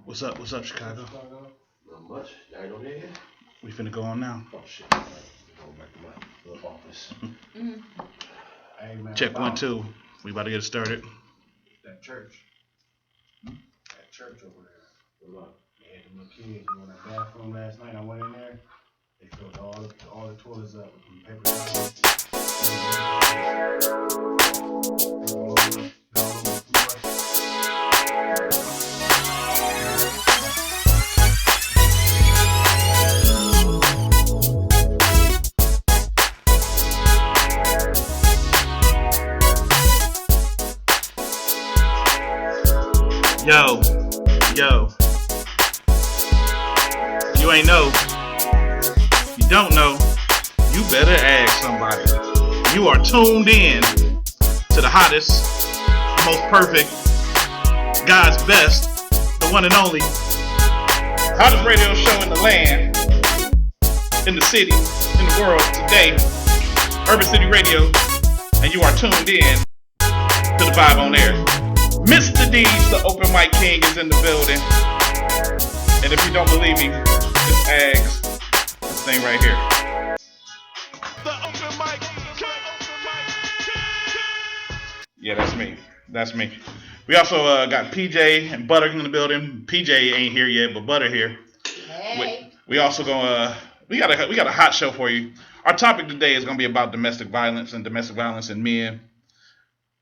What's up? What's up, Chicago? Not much. Y'all ain't over here? We finna go on now. Oh shit. Going back to my little office. Hey, man, Check 1, 2. We about to get started. That church. That church over there. What? They had the little kids in that bathroom last night. I went in there. They filled all the toilets up with paper towels. Yo. You ain't know. You don't know. You better ask somebody. You are tuned in to the hottest, most perfect, God's best, the one and only, hottest radio show in the land, in the city, in the world today, Urban City Radio, and you are tuned in to the Vibe on Air. Mr. D's, the open mic king, is in the building. And if you don't believe me, just ask this thing right here. The open mic king. Yeah, that's me. We also got PJ and Butter in the building. PJ ain't here yet, but Butter here. Hey. We also we got a hot show for you. Our topic today is gonna be about domestic violence in men.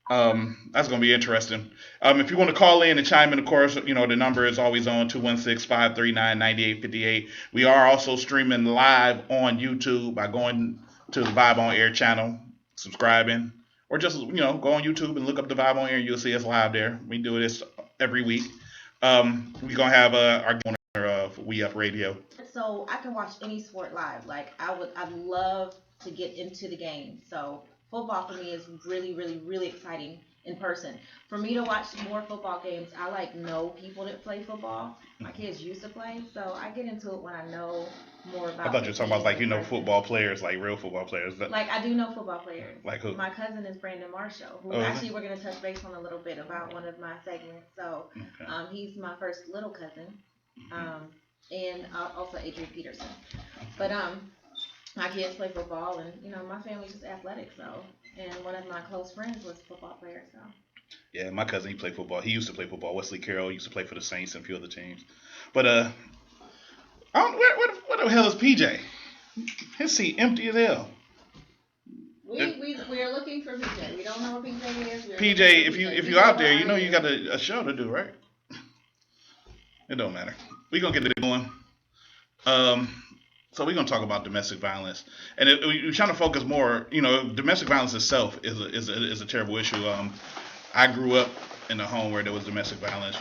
That's going to be interesting. If you want to call in and chime in, of course, the number is always on 216-539-9858. We are also streaming live on YouTube by going to the Vibe on Air channel, subscribing, or just, go on YouTube and look up the Vibe on Air and you'll see us live there. We do this every week. We're going to have our owner of We Up Radio. So I can watch any sport live. Like I'd love to get into the game. So football for me is really, really, really exciting in person. For me to watch more football games, I know people that play football. My kids used to play, so I get into it when I know more about. I thought you were talking about football players, like real football players. I do know football players. Like who? My cousin is Brandon Marshall, who actually we're going to touch base on a little bit about one of my segments. So he's my first little cousin, and also Adrian Peterson. But my kids play football, and my family's just athletic. So, and one of my close friends was a football player. So. Yeah, my cousin, he played football. He used to play football. Wesley Carroll used to play for the Saints and a few other teams. But where the hell is PJ? His seat empty as hell. We are looking for PJ. We don't know where PJ is. PJ, if you're out there, you got a show to do, right? It don't matter. We gonna get it going. So we're going to talk about domestic violence, and we're trying to focus more. Domestic violence itself is a terrible issue. I grew up in a home where there was domestic violence.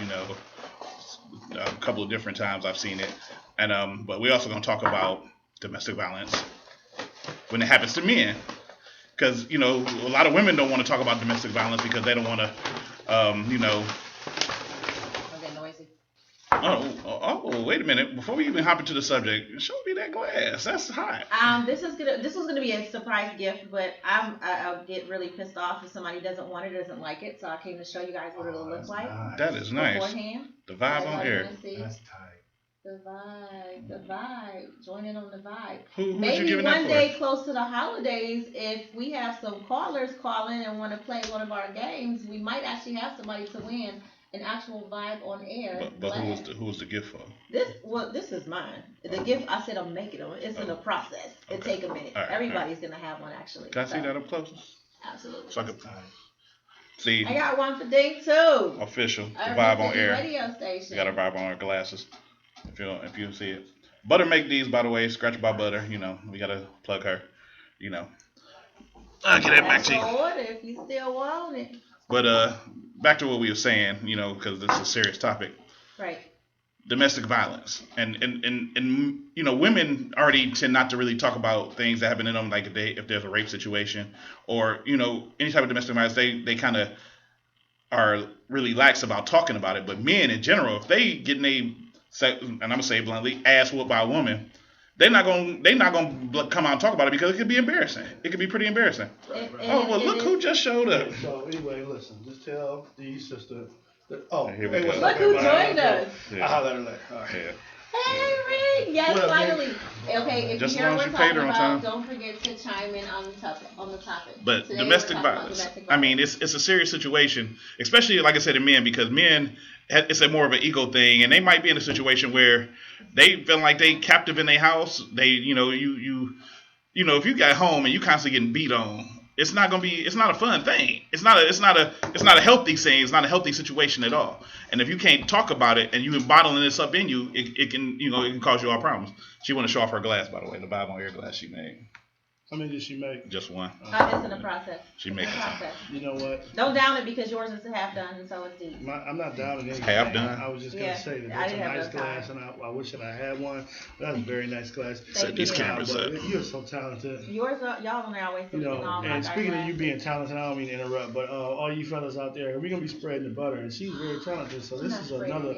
A couple of different times I've seen it, and but we're also going to talk about domestic violence when it happens to men, because a lot of women don't want to talk about domestic violence because they don't want to, Oh, wait a minute. Before we even hop into the subject, show me that glass. That's hot. This was gonna be a surprise gift, but I'll get really pissed off if somebody doesn't want it, doesn't like it. So I came to show you guys what it'll look like. Nice. That is nice. Beforehand. The Vibe on Air. That's tight. The vibe. Join in on the vibe. Who's you Maybe giving that one for? day close to the holidays, if we have some callers call in and want to play one of our games, we might actually have somebody to win an actual Vibe on Air. But who was the gift for? This is mine. The gift, I said I'm making them. It's in the process. It take a minute. Right, Everybody's gonna have one actually. Can I see that up close? Absolutely. So I can see. I got one for Ding too. Official. The Vibe on Air. Radio station. We got a Vibe on Air glasses. If you see it. Butter make these, by the way. Scratch by Butter. We gotta plug her. I'll get that back to you. Order if you still want it. But back to what we were saying, because this is a serious topic. Right. Domestic violence, and women already tend not to really talk about things that happen to them, like if there's a rape situation or any type of domestic violence, they kind of are really lax about talking about it. But men in general, if they get and I'm gonna say it bluntly, ass whooped by a woman, they're not gonna come out and talk about it because it could be embarrassing. It could be pretty embarrassing. Right. Look who just showed up. So anyway, listen, just tell Dee's sister Oh, Here we hey, go. what's Look up, who everybody? joined us. I'll holler at her later. All right. Yeah. Hey, Rick. Yes, What up, finally. Okay, if Just you as hear long what as we're you paid talking her on about, time. don't forget to chime in on the topic. But Today domestic we're talking about violence. domestic I mean, violence. it's a serious situation, especially like I said in men, because men, it's a more of an ego thing, and they might be in a situation where they feel like they captive in their house. They, if you got home and you constantly getting beat on, it's not a fun thing. It's not a healthy thing. It's not a healthy situation at all. And if you can't talk about it and you've been bottling this up in you, it can cause you all problems. She want to show off her glass, by the way, the Bible air glass she made. How many did she make? Just one. It's in the process. She making some. You know what? Don't down it because yours is half done and so is Dee's. I'm not down in anything. Half done. I was just gonna say that I that's a didn't have nice enough time. glass, and I wish that I had one. That's a very nice glass. Thank these you. cameras But up. you're so talented. Yours, y'all don't always You know, all and speaking of you being talented, I don't mean to interrupt, but all you fellas out there, we're gonna be spreading the butter, and she's very talented. So this is another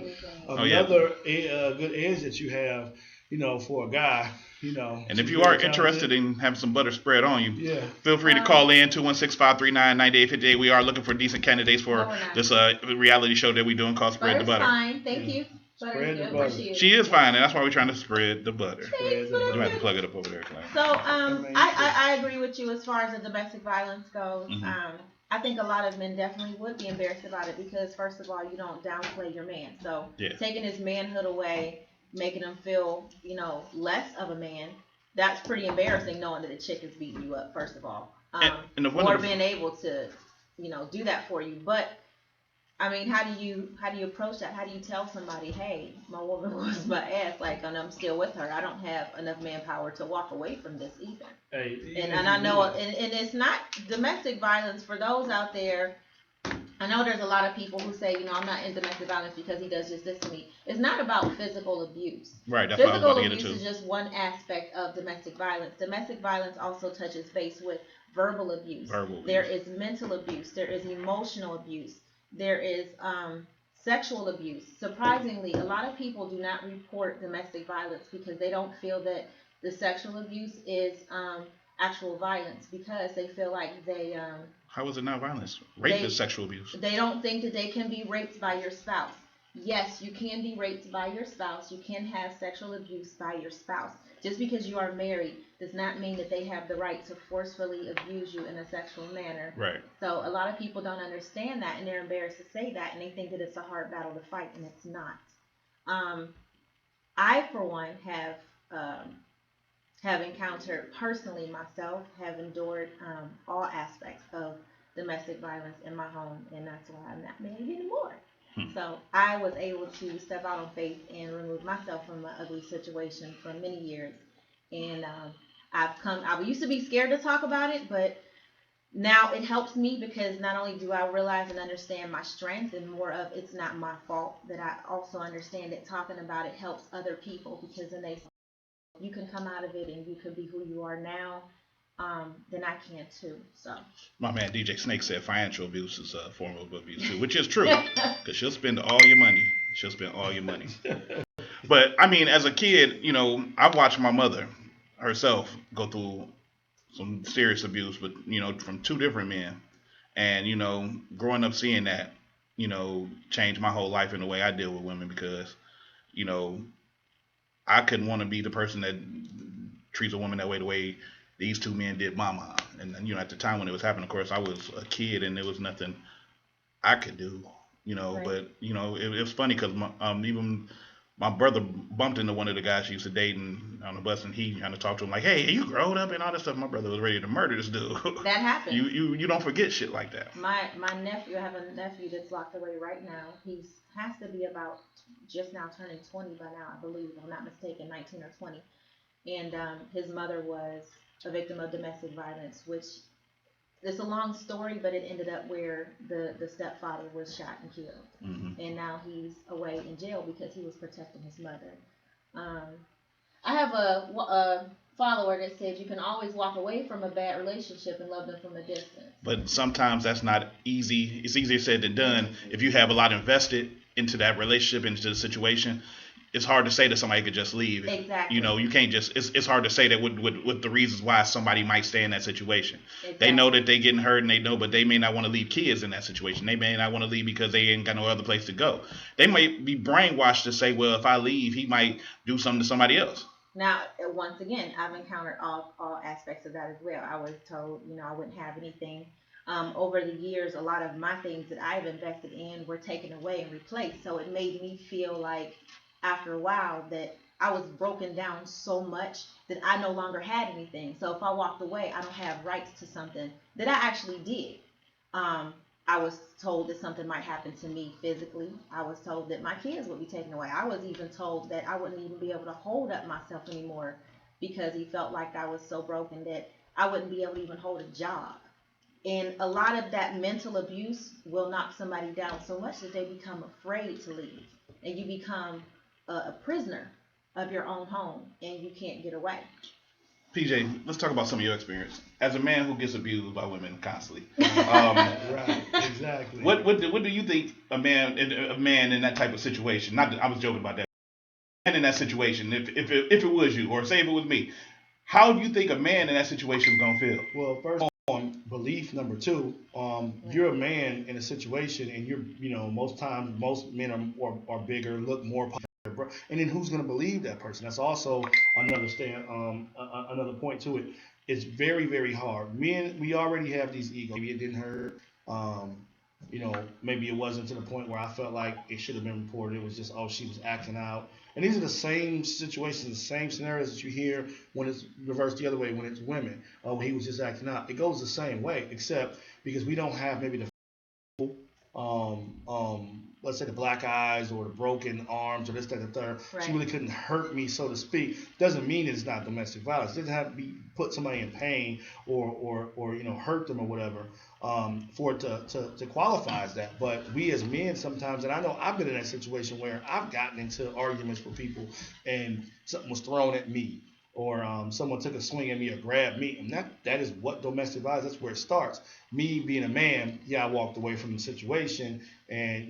good edge that you have, for a guy. And if you are interested in having some butter spread on you, feel free to Um, call in 216-539-9858. We are looking for decent candidates for this reality show that we're doing called Spread the Butter. Fine, thank you. Spread the Butter's butter. good. Appreciate She it. is fine, and that's why we're trying to spread the butter. Spread the You butter. have to plug it up over there, Claire. So, I agree with you as far as the domestic violence goes. Mhm. I think a lot of men definitely would be embarrassed about it because, first of all, you don't downplay your man. So, Yeah. taking his manhood away, making him feel, less of a man, that's pretty embarrassing knowing that a chick is beating you up, first of all. Or being able to, do that for you. But, I mean, how do you approach that? How do you tell somebody, hey, my woman was my ass, and I'm still with her. I don't have enough manpower to walk away from this either. Hey, And I know, and it's not domestic violence for those out there. I know there's a lot of people who say, I'm not in domestic violence because he does just this to me. It's not about physical abuse. Right, that's what I was about Physical to get abuse into. is just one aspect of domestic violence. Domestic violence also touches base with verbal abuse. There is mental abuse. There is emotional abuse. There is sexual abuse. Surprisingly, a lot of people do not report domestic violence because they don't feel that the sexual abuse is actual violence because they feel like they How is it not violence? Rape is sexual abuse. they don't think that they can be raped by your spouse. Yes, you can be raped by your spouse. You can have sexual abuse by your spouse. Just because you are married does not mean that they have the right to forcefully abuse you in a sexual manner. Right. So a lot of people don't understand that, and they're embarrassed to say that, and they think that it's a hard battle to fight, and it's not. I, for one, have encountered personally myself, have endured all aspects of domestic violence in my home, and that's why I'm not married anymore. So I was able to step out on faith and remove myself from an ugly situation for many years. And I used to be scared to talk about it, but now it helps me because not only do I realize and understand my strength and more of it's not my fault, that I also understand that talking about it helps other people because then you can come out of it and you can be who you are now. Then I can too. So My man DJ Snake said financial abuse is a form of abuse too, which is true because she'll spend all your money. But I mean, as a kid, I've watched my mother herself go through some serious abuse, but from two different men, and growing up seeing that, changed my whole life in the way I deal with women because, I couldn't want to be the person that treats a woman that way the way these two men did my mom. And at the time when it was happening, of course, I was a kid and there was nothing I could do, Right. But it was funny because even my brother bumped into one of the guys she used to date on the bus, and he kind of talked to him like, "Hey, are you grown up?" and all this stuff. My brother was ready to murder this dude. that happens. You don't forget shit like that. My nephew, I have a nephew that's locked away right now. He has to be about just now turning 20 by now, I believe, if I'm not mistaken, 19 or 20. And his mother was a victim of domestic violence, which it's a long story, but it ended up where the stepfather was shot and killed. Mm-hmm. And now he's away in jail because he was protecting his mother. I have a follower that said you can always walk away from a bad relationship and love them from a distance. But sometimes that's not easy. It's easier said than done. If you have a lot invested into that relationship, into the situation, it's hard to say that somebody could just leave. Exactly. You know, you can't just. It's hard to say that with the reasons why somebody might stay in that situation. Exactly. They know that they getting hurt, and they know, but they may not want to leave kids in that situation. They may not want to leave because they ain't got no other place to go. They might be brainwashed to say, well, if I leave, he might do something to somebody else. Now, once again, I've encountered all aspects of that as well. I was told, I wouldn't have anything. Over the years, a lot of my things that I've invested in were taken away and replaced. So it made me feel like, after a while, that I was broken down so much that I no longer had anything. So if I walked away, I don't have rights to something that I actually did. I was told that something might happen to me physically. I was told that my kids would be taken away. I was even told that I wouldn't even be able to hold up myself anymore because he felt like I was so broken that I wouldn't be able to even hold a job. And a lot of that mental abuse will knock somebody down so much that they become afraid to leave. And you become a prisoner of your own home and you can't get away. PJ, let's talk about some of your experience as a man who gets abused by women constantly. Right, exactly. What do you think a man in that type of situation? I was joking about that. A man in that situation, if it was you, or say if it was me, how do you think a man in that situation is gonna feel? Well, first on belief. Number two, you're a man in a situation, and most times most men are bigger, look more popular. And then who's going to believe that person? That's also another another point to it. It's very, very hard. Men, we already have these egos. Maybe it didn't hurt. Maybe it wasn't to the point where I felt like it should have been reported. It was just, oh, she was acting out. And these are the same situations, the same scenarios that you hear when it's reversed the other way, when it's women. Oh, he was just acting out. It goes the same way, except because we don't have maybe the let's say the black eyes or the broken arms or this, that, and the third. Right. She really couldn't hurt me, so to speak. Doesn't mean it's not domestic violence. It doesn't have to be put somebody in pain or hurt them or whatever for it to qualify as that. But we as men sometimes, and I know I've been in that situation where I've gotten into arguments with people and something was thrown at me. Or someone took a swing at me or grabbed me, and that is what domestic violence. That's where it starts. Me being a man, I walked away from the situation and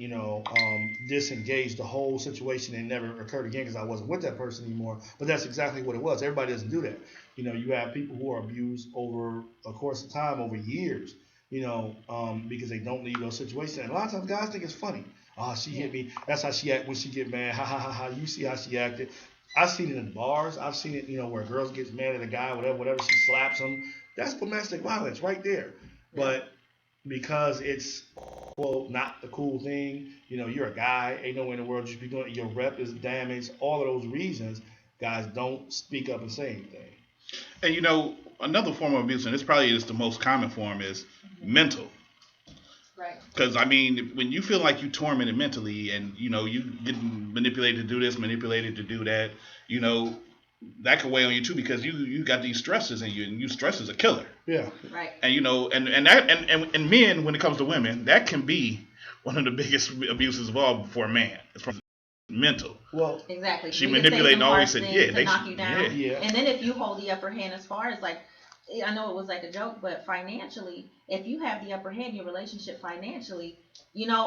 disengaged the whole situation and never occurred again because I wasn't with that person anymore. But that's exactly what it was. Everybody doesn't do that. You have people who are abused over a course of time, over years. Because they don't leave those situations. And a lot of times guys think it's funny. Oh, she hit me. That's how she act when she get mad. Ha ha ha ha. You see how she acted. I've seen it in bars. I've seen it, where girls get mad at a guy, whatever, she slaps him. That's domestic violence right there. Yeah. But because it's, not the cool thing, you're a guy, ain't nowhere in the world you should be doing it. Your rep is damaged. All of those reasons, guys don't speak up and say anything. And another form of abuse, and this probably is the most common form, is mental. Right. Because when you feel like you tormented mentally, and you getting manipulated to do this, manipulated to do that, that could weigh on you too, because you got these stresses in you, and stress is a killer. Yeah. Right. And and men, when it comes to women, that can be one of the biggest abuses of all for a man. It's from mental. Well, exactly. She manipulated and always said, they knock you down. Yeah. And then if you hold the upper hand, as far as like, I know it was like a joke, but financially, if you have the upper hand in your relationship financially,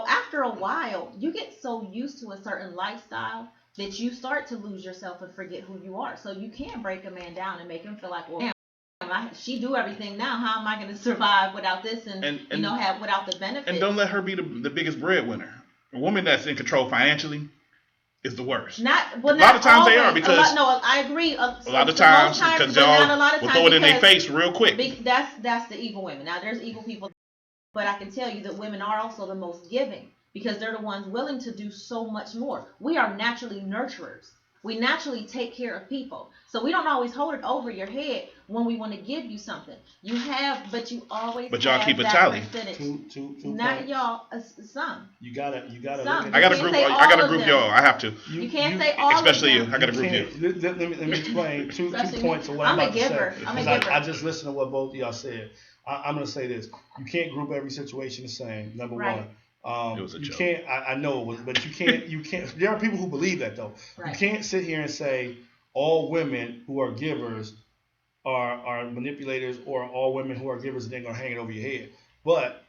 after a while, you get so used to a certain lifestyle that you start to lose yourself and forget who you are. So you can break a man down and make him feel like, well, damn, she do everything now. How am I going to survive without this and without the benefits? And don't let her be the biggest breadwinner. A woman that's in control financially is the worst. A lot of times they are, because I agree. A lot of times because y'all will throw it in their face real quick. That's the evil women. Now there's evil people, but I can tell you that women are also the most giving because they're the ones willing to do so much more. We are naturally nurturers. We naturally take care of people. So we don't always hold it over your head when we want to give you something. You have, but you always. But y'all have keep a that tally. Two Not y'all. Some. You gotta. Some. I gotta group y'all. I have to. You can't say all especially of them. you. I gotta group you. Let me explain two points of what I'm about to say. I'm a giver. I just listened to what both of y'all said. I'm gonna say this. You can't group every situation the same. Number one. It was a joke. Can't. I know it was, but you can't. You can't. There are people who believe that though. Right. You can't sit here and say all women who are givers are manipulators, or all women who are givers and they're gonna hang it over your head. But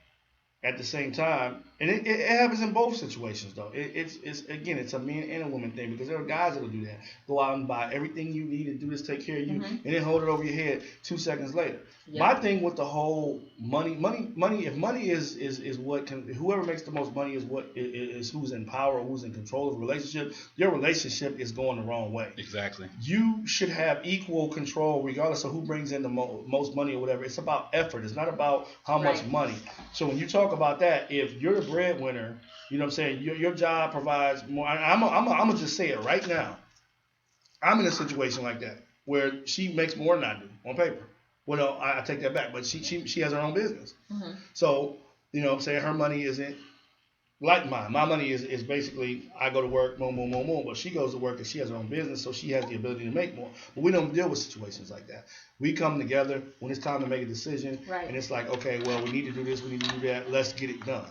at the same time, And it happens in both situations though. It's again, it's a man and a woman thing, because there are guys that'll do that. Go out and buy everything you need and do this, take care of you, and then hold it over your head 2 seconds later. Yep. My thing with the whole money. If money is what can, whoever makes the most money is who's in power or who's in control of the relationship. Your relationship is going the wrong way. Exactly. You should have equal control regardless of who brings in the most money or whatever. It's about effort. It's not about how much money. So when you talk about that, if you're the breadwinner, you know what I'm saying, your job provides more. I'm gonna just say it right now. I'm in a situation like that where she makes more than I do on paper. Well, I take that back, but she has her own business. So, you know what I'm saying, her money isn't like mine. My money is basically, I go to work, boom, boom, boom, boom, but she goes to work and she has her own business, so she has the ability to make more. But we don't deal with situations like that. We come together when it's time to make a decision, and it's like, okay, well, we need to do this, we need to do that, let's get it done.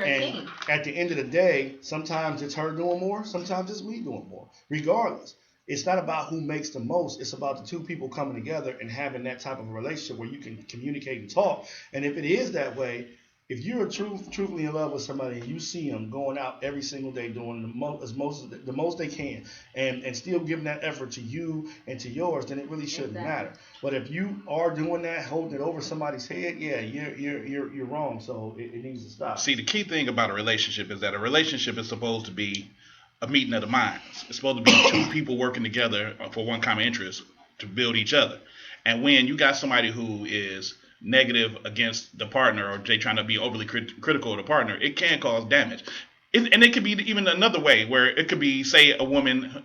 And at the end of the day, sometimes it's her doing more, sometimes it's me doing more. Regardless, it's not about who makes the most. It's about the two people coming together and having that type of a relationship where you can communicate and talk. And if it is that way, if you're truthfully in love with somebody and you see them going out every single day doing the most they can and still giving that effort to you and to yours, then it really shouldn't matter. But if you are doing that, holding it over somebody's head, yeah, you're wrong. So it needs to stop. See, the key thing about a relationship is that a relationship is supposed to be a meeting of the minds. It's supposed to be two people working together for one common interest to build each other. And when you got somebody who is negative against the partner, or they trying to be overly critical of the partner, it can cause damage. And it could be even another way where it could be, say, a woman,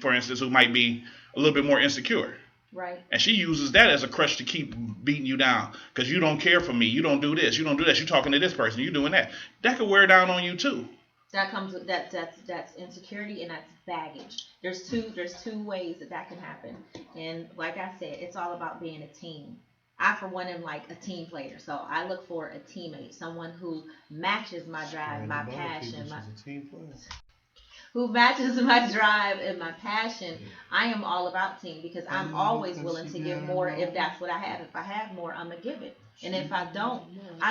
for instance, who might be a little bit more insecure. Right. And she uses that as a crutch to keep beating you down because you don't care for me. You don't do this. You don't do that. You're talking to this person. You're doing that. That could wear down on you too. That comes with that's insecurity and that's baggage. There's two ways that can happen. And like I said, it's all about being a team. I, for one, am like a team player, so I look for a teammate, someone who matches my drive, my passion, who matches my drive and my passion. I am all about team because I'm always willing to give more if that's what I have. If I have more, I'm gonna give it, and if I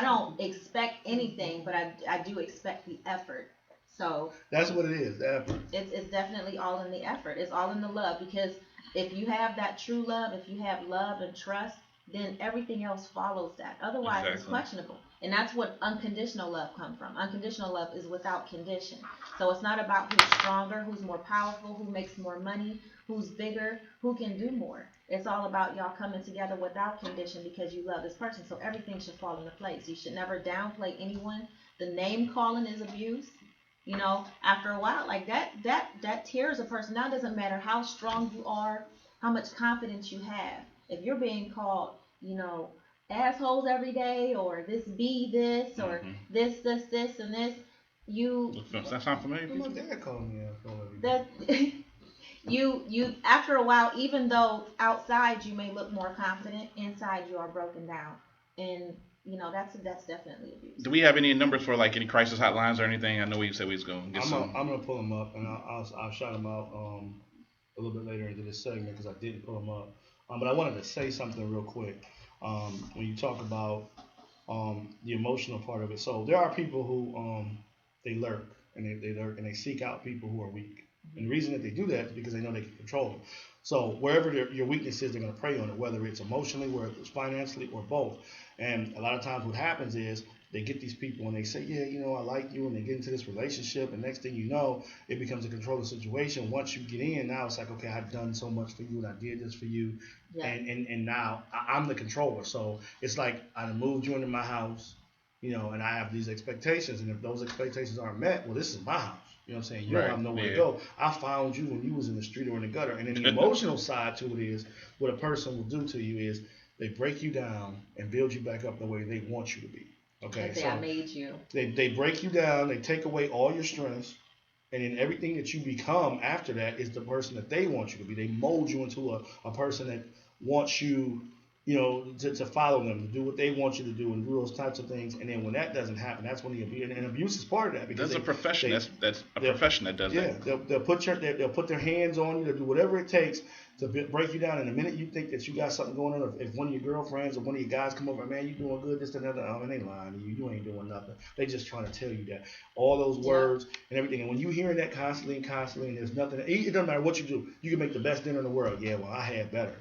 don't expect anything, but I do expect the effort. So that's what it is, the effort. It's definitely all in the effort. It's all in the love, because if you have that true love, if you have love and trust, then everything else follows that. Otherwise, It's questionable. And that's what unconditional love comes from. Unconditional love is without condition. So it's not about who's stronger, who's more powerful, who makes more money, who's bigger, who can do more. It's all about y'all coming together without condition because you love this person. So everything should fall into place. You should never downplay anyone. The name calling is abuse. You know, after a while, like that tears a person. Now it doesn't matter how strong you are, how much confidence you have. If you're being called, you know, assholes every day, or this, or this, and this, That's not familiar. My dad called me asshole every day. That you after a while, even though outside you may look more confident, inside you are broken down, and you know that's definitely abuse. Do we have any numbers for like any crisis hotlines or anything? I know we said we was going to get some. I'm gonna pull them up, and I'll shout them out a little bit later into this segment because I didn't pull them up. But I wanted to say something real quick. When you talk about the emotional part of it, so there are people who they lurk and they lurk and they seek out people who are weak. And the reason that they do that is because they know they can control them. So wherever your weakness is, they're going to prey on it, whether it's emotionally, whether it's financially, or both. And a lot of times what happens is they get these people and they say, yeah, you know, I like you, and they get into this relationship, and next thing you know, it becomes a controlling situation. Once you get in, now it's like, okay, I've done so much for you, and I did this for you, and now I'm the controller. So it's like I moved you into my house, you know, and I have these expectations, and if those expectations aren't met, well, this is my house. You know what I'm saying? You don't have nowhere to go. I found you when you was in the street or in the gutter. And then the emotional side to it is what a person will do to you is they break you down and build you back up the way they want you to be. Okay, so I made you. They break you down, they take away all your strengths, and then everything that you become after that is the person that they want you to be. They mold you into a person that wants you, to follow them, to do what they want you to do, and do those types of things. And then when that doesn't happen, that's when the abuse, and abuse is part of that. Because That's a profession. That's a profession that does that. Yeah, they'll put their hands on you. They'll do whatever it takes to break you down. And the minute you think that you got something going on, if one of your girlfriends or one of your guys come over, man, you doing good, this and that, oh, man, they lying to you. You ain't doing nothing. They just trying to tell you that. All those words and everything. And when you hearing that constantly, and there's nothing, it doesn't matter what you do. You can make the best dinner in the world. Yeah, well, I had better.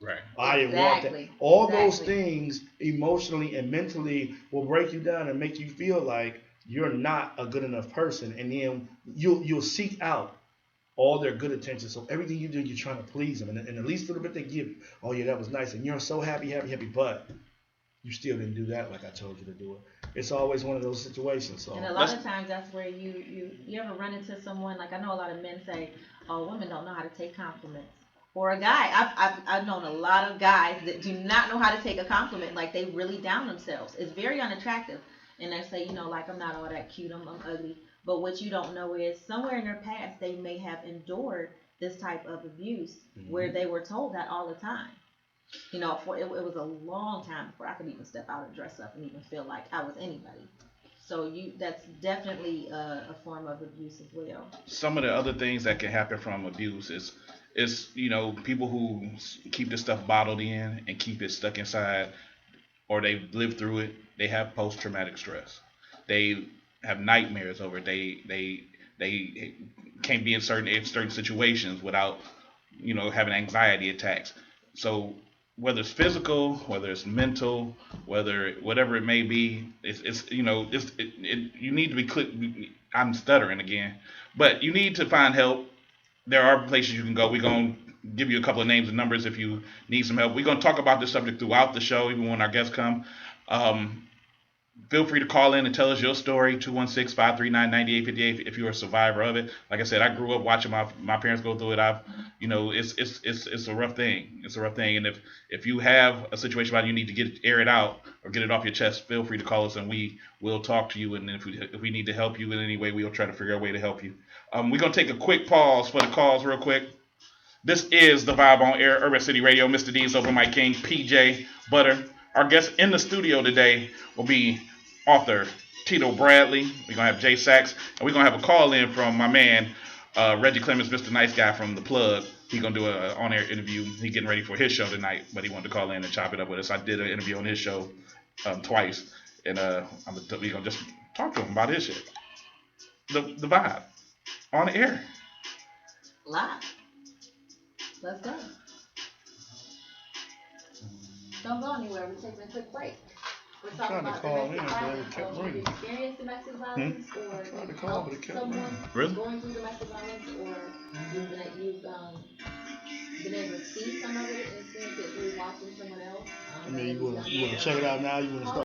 Right. I didn't want that. All those things emotionally and mentally will break you down and make you feel like you're not a good enough person, and then you'll seek out all their good attention. So everything you do, you're trying to please them, and the least little bit they give you, oh yeah, that was nice, and you're so happy, but you still didn't do that like I told you to do it. It's always one of those situations. So. And a lot of times that's where you ever run into someone, like I know a lot of men say, oh, women don't know how to take compliments. Or a guy, I've known a lot of guys that do not know how to take a compliment. Like they really down themselves. It's very unattractive. And they say, like I'm not all that cute, I'm ugly. But what you don't know is somewhere in their past they may have endured this type of abuse where they were told that all the time. It was a long time before I could even step out and dress up and even feel like I was anybody. So that's definitely a form of abuse as well. Some of the other things that can happen from abuse is people who keep this stuff bottled in and keep it stuck inside, or they've lived through it. They have post-traumatic stress. They have nightmares over it. They can't be in certain situations without having anxiety attacks. So whether it's physical, whether it's mental, whatever it may be, you need to be I'm stuttering again, but you need to find help. There are places you can go. We're going to give you a couple of names and numbers if you need some help. We're going to talk about this subject throughout the show, even when our guests come. Feel free to call in and tell us your story, 216-539-9858 if you're a survivor of it. Like I said, I grew up watching my parents go through it. It's a rough thing. It's a rough thing. And if you have a situation where you need to air it out or get it off your chest, feel free to call us and we will talk to you. And if we need to help you in any way, we'll try to figure out a way to help you. We're going to take a quick pause for the calls real quick. This is The Vibe on Air, Urban City Radio. Mr. D's over Mike King, PJ Butter. Our guest in the studio today will be author Tito Bradley. We're going to have Jay SAXX. And we're going to have a call in from my man, Reggie Clemens, Mr. Nice Guy from The Plug. He's going to do an on-air interview. He's getting ready for his show tonight, but he wanted to call in and chop it up with us. I did an interview on his show twice. And we're going to just talk to him about his shit. The Vibe on the air. Live. Let's go. Don't go anywhere. We're taking a quick break. We're talking about domestic violence. So if you experience domestic violence or help someone going through domestic violence, or you've been able to see some of it and experience it through watching someone else. You want to check it out now? You want to start?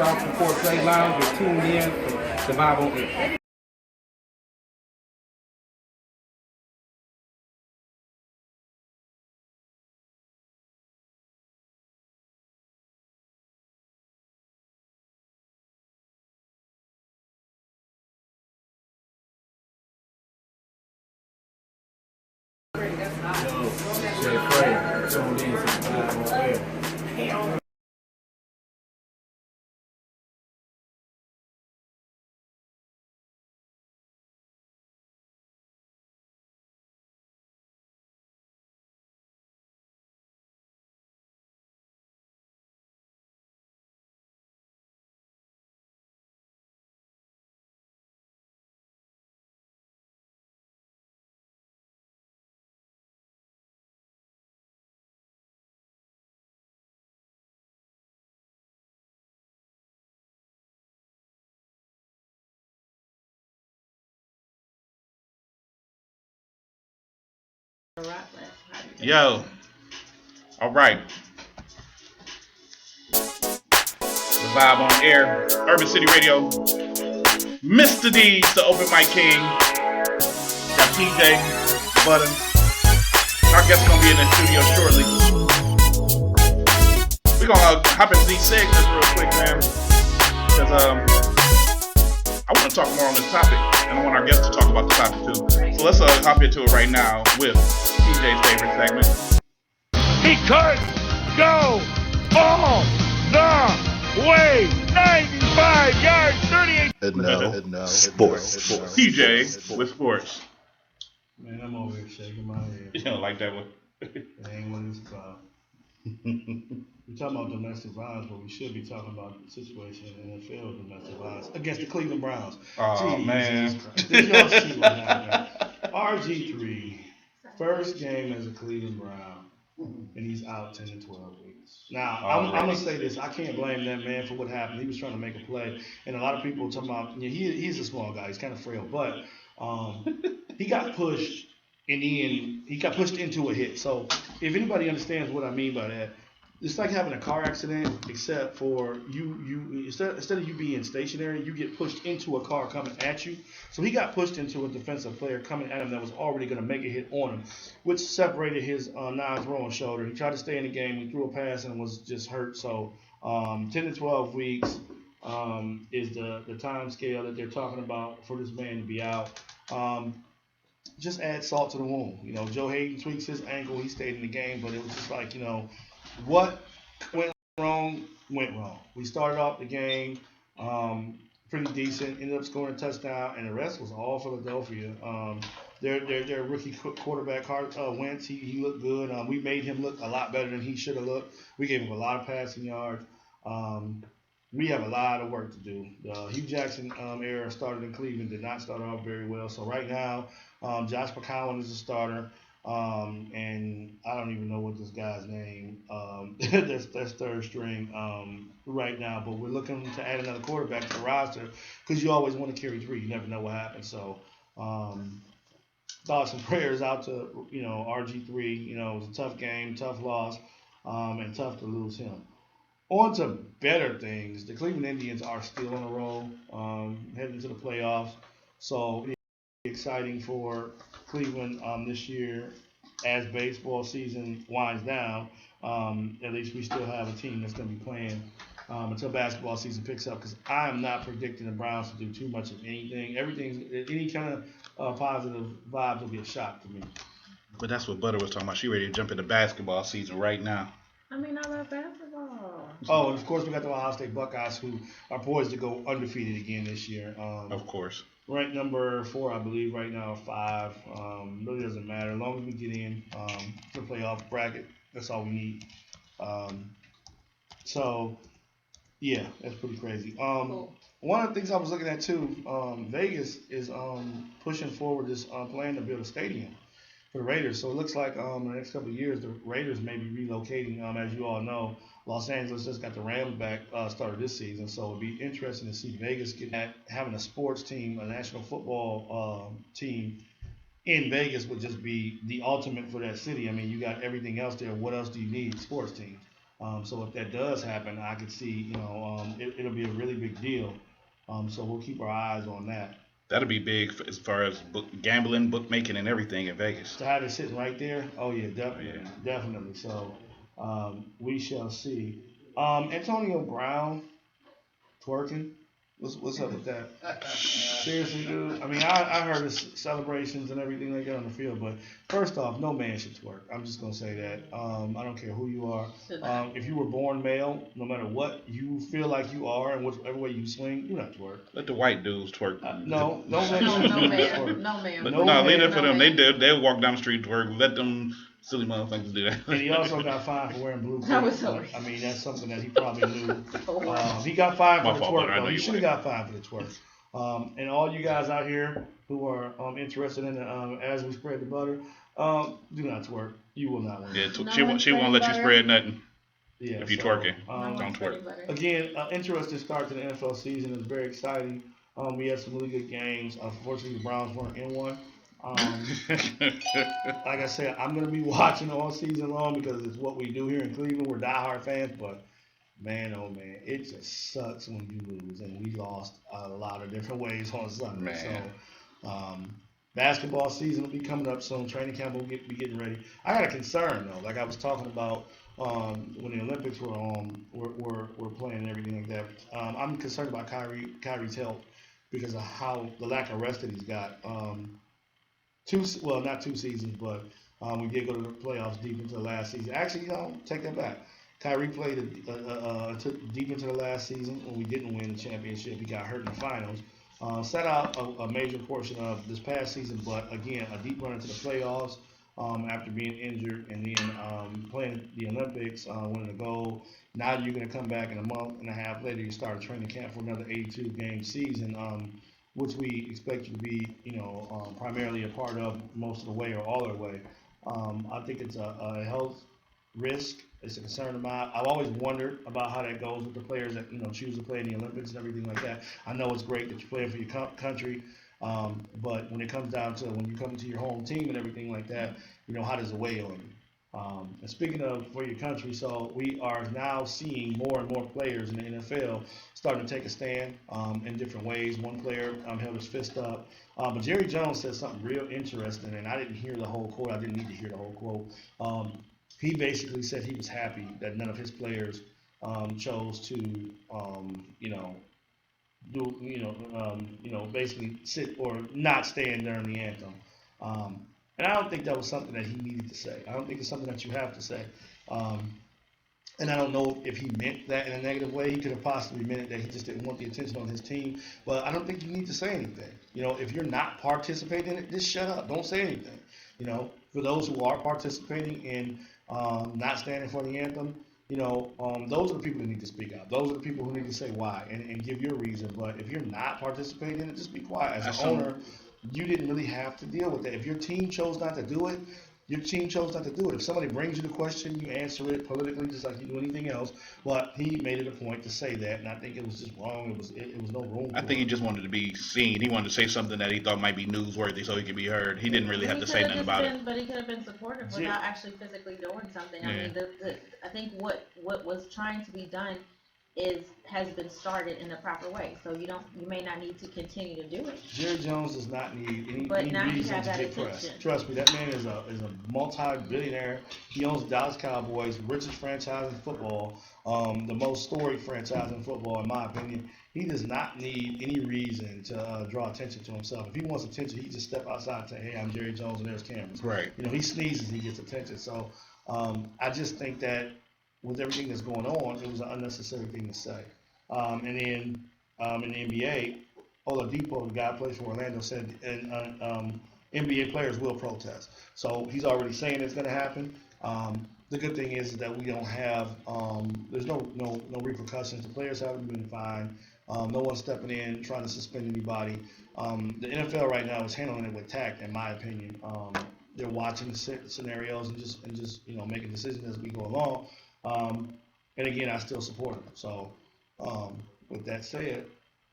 South Support Play Lounge. You're tuned in to the Vibe on Air. Tuned in to the Vibe on Air. Yo. All right. The Vibe on Air. Urban City Radio. Mr. D's, the Open Mic King. Got PJ, Butta. Our guest gonna be in the studio shortly. We're gonna hop into these segments real quick, man. Because I want to talk more on this topic. And I want our guests to talk about the topic too. So let's hop into it right now with PJ's favorite segment. He could go all the way. 95 yards, 38. And now, Sports. PJ with sports. Man, I'm over here shaking my head. You don't like that one? That ain't what it's about. We're talking about domestic violence, but we should be talking about the situation in the NFL with domestic violence against the Cleveland Browns. Oh, man. Did y'all see what happened? RG3, first game as a Cleveland Brown, and he's out 10 to 12 weeks. Now, I'm going to say this. I can't blame that man for what happened. He was trying to make a play, and a lot of people talking about, he's a small guy. He's kind of frail, but he got pushed, and then he got pushed into a hit. So if anybody understands what I mean by that, it's like having a car accident, except for you instead of you being stationary, you get pushed into a car coming at you. So he got pushed into a defensive player coming at him that was already going to make a hit on him, which separated his non-throwing shoulder. He tried to stay in the game. He threw a pass and was just hurt. So 10 to 12 weeks is the time scale that they're talking about for this man to be out. Just add salt to the wound. Joe Hayden tweaks his ankle. He stayed in the game, but it was just like, what went wrong. We started off the game pretty decent, ended up scoring a touchdown, and the rest was all Philadelphia. Their rookie quarterback, Wentz, he looked good. We made him look a lot better than he should have looked. We gave him a lot of passing yards. We have a lot of work to do. The Hugh Jackson era started in Cleveland, did not start off very well. So right now, Josh McCown is a starter. And I don't even know what this guy's name. That's third string right now. But we're looking to add another quarterback to the roster because you always want to carry three. You never know what happens. So thoughts and prayers out to RG3. It was a tough game, tough loss, and tough to lose him. On to better things. The Cleveland Indians are still on a roll, heading to the playoffs. So it's exciting for Cleveland this year as baseball season winds down. At least we still have a team that's going to be playing until basketball season picks up, because I am not predicting the Browns to do too much of anything. Any kind of positive vibes will be a shock to me. But that's what Butta was talking about. She ready to jump into basketball season right now. I love basketball. Oh, and of course we got the Ohio State Buckeyes, who are poised to go undefeated again this year. Of course. Ranked number 4, I believe, right now, 5. Really doesn't matter. As long as we get in to the playoff bracket, that's all we need. So, yeah, that's pretty crazy. Cool. One of the things I was looking at, too, Vegas is pushing forward this plan to build a stadium for the Raiders. So it looks like in the next couple of years, the Raiders may be relocating. As you all know, Los Angeles just got the Rams back started this season. So it'd be interesting to see Vegas having a sports team, a national football team in Vegas would just be the ultimate for that city. You got everything else there. What else do you need? Sports teams. So if that does happen, I could see, it'll be a really big deal. So we'll keep our eyes on that. That'll be big as far as gambling, bookmaking, and everything in Vegas. To have it sitting right there, oh yeah, definitely, definitely. So we shall see. Antonio Brown twerking. What's up with that? Seriously, dude. I mean, I heard the celebrations and everything like that on the field, but first off, no man should twerk. I'm just gonna say that. I don't care who you are. If you were born male, no matter what you feel like you are and whatever way you swing, do not twerk. Let the white dudes twerk. No, no, man. No, leave that for them. They'll walk down the street twerk. Let them silly motherfuckers do that. And he also got fined for wearing blue That was cleats. I mean, that's something that he probably knew. He got fined for the twerk, though. He should have got fined for the twerk. And all you guys out here who are interested in as we spread the butter, do not twerk. You will not win. Yeah, she won't let you spread nothing. Yeah, if you're twerking, don't twerk. Again, interesting start to the NFL season. It's very exciting. We had some really good games. Unfortunately, the Browns weren't in one. Like I said, I'm going to be watching all season long because it's what we do here in Cleveland. We're diehard fans, but man, oh man, it just sucks when you lose, and we lost a lot of different ways on Sunday. Man. So, basketball season will be coming up soon. Training camp will be getting ready. I got a concern though, like I was talking about when the Olympics were playing and everything like that. I'm concerned about Kyrie's health because of how the lack of rest that he's got. Not 2 seasons, but we did go to the playoffs deep into the last season. Actually, take that back. Kyrie played took deep into the last season when we didn't win the championship. He got hurt in the finals. Sat out a major portion of this past season, but again, a deep run into the playoffs after being injured and then playing the Olympics, winning the gold. Now you're going to come back in a month and a half later, you start a training camp for another 82-game season, which we expect you to be, primarily a part of most of the way or all of the way. I think it's a health risk. It's a concern of mine. I've always wondered about how that goes with the players that choose to play in the Olympics and everything like that. I know it's great that you're playing for your country, but when it comes down to when you come to your home team and everything like that, how does it weigh on you? And speaking of for your country, so we are now seeing more and more players in the NFL starting to take a stand in different ways. One player held his fist up. But Jerry Jones said something real interesting, and I didn't hear the whole quote. I didn't need to hear the whole quote. He basically said he was happy that none of his players chose to, basically sit or not stand during the anthem. And I don't think that was something that he needed to say. I don't think it's something that you have to say. And I don't know if he meant that in a negative way. He could have possibly meant that he just didn't want the attention on his team. But I don't think you need to say anything. If you're not participating in it, just shut up. Don't say anything. For those who are participating in not standing for the anthem, those are the people that need to speak out. Those are the people who need to say why and give your reason. But if you're not participating in it, just be quiet. As an owner, you didn't really have to deal with that. If your team chose not to do it, your team chose not to do it. If somebody brings you the question, you answer it politically just like you do anything else. But he made it a point to say that, and I think it was just wrong. It was no room. I think he just wanted to be seen. He wanted to say something that he thought might be newsworthy so he could be heard. He didn't really have to say nothing about it. But he could have been supportive without actually physically doing something. I mean, I think what was trying to be done has been started in the proper way. So you may not need to continue to do it. Jerry Jones does not need any reason to get press. Trust me, that man is a multi-billionaire. He owns the Dallas Cowboys, richest franchise in football, the most storied franchise in football, in my opinion. He does not need any reason to draw attention to himself. If he wants attention, he just step outside and say, "Hey, I'm Jerry Jones, and there's cameras." Right. He sneezes, he gets attention. So I just think that with everything that's going on, it was an unnecessary thing to say. And then in the NBA, Oladipo, the guy who plays for Orlando, said NBA players will protest. So he's already saying it's going to happen. The good thing is that we don't have there's no repercussions. The players haven't been fined. No one's stepping in trying to suspend anybody. The NFL right now is handling it with tact, in my opinion. They're watching the scenarios and just making decisions as we go along. And again, I still support him. So, with that said,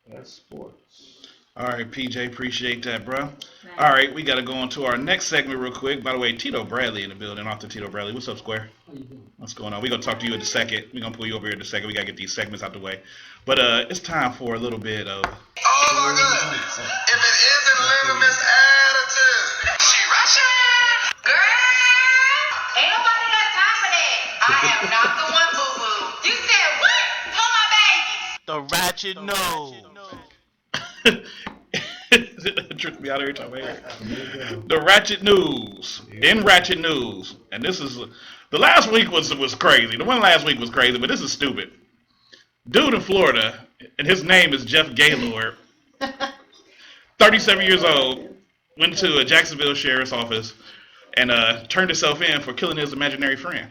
that's sports. All right, PJ, appreciate that, bro. Nice. All right, we got to go on to our next segment real quick. By the way, Tito Bradley in the building, Author Tito Bradley. What's up, Square? How you doing? What's going on? We're going to talk to you in a second. We're going to pull you over here in a second. We got to get these segments out the way. But it's time for a little bit of... Oh my goodness. If it isn't Linda Miss Attitude. She Russian. Girl. Ain't nobody got time for that. I am not the one, boo-boo. You said what? Pull my baby. The ratchet nose. It tripped me out every time I hear it. The Ratchet News. In Ratchet News. And this is... The last week was crazy. The one last week was crazy, but this is stupid. Dude in Florida, and his name is Jeff Gaylord, 37 years old, went to a Jacksonville sheriff's office and turned himself in for killing his imaginary friend.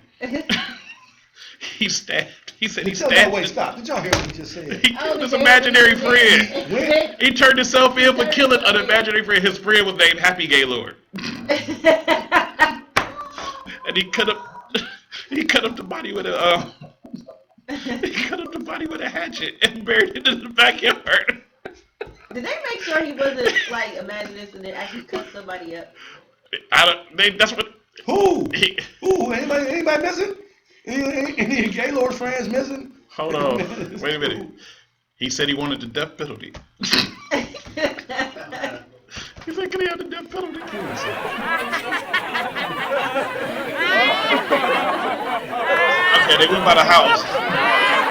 He said he stabbed. Wait, stop. Did y'all hear what he just said? He killed his imaginary friend. When? He turned himself in for killing an imaginary friend. His friend was named Happy Gaylord. And he cut up the body with a he cut up the body with a hatchet and buried it in the backyard. Did they make sure he wasn't like imagining this and then actually cut somebody up? That's what. Who? Who? Anybody missing? Any Gaylord fans missing? Hold on. Wait a minute. He said he wanted the death penalty. He said, can he have the death penalty? Okay, they went by the house.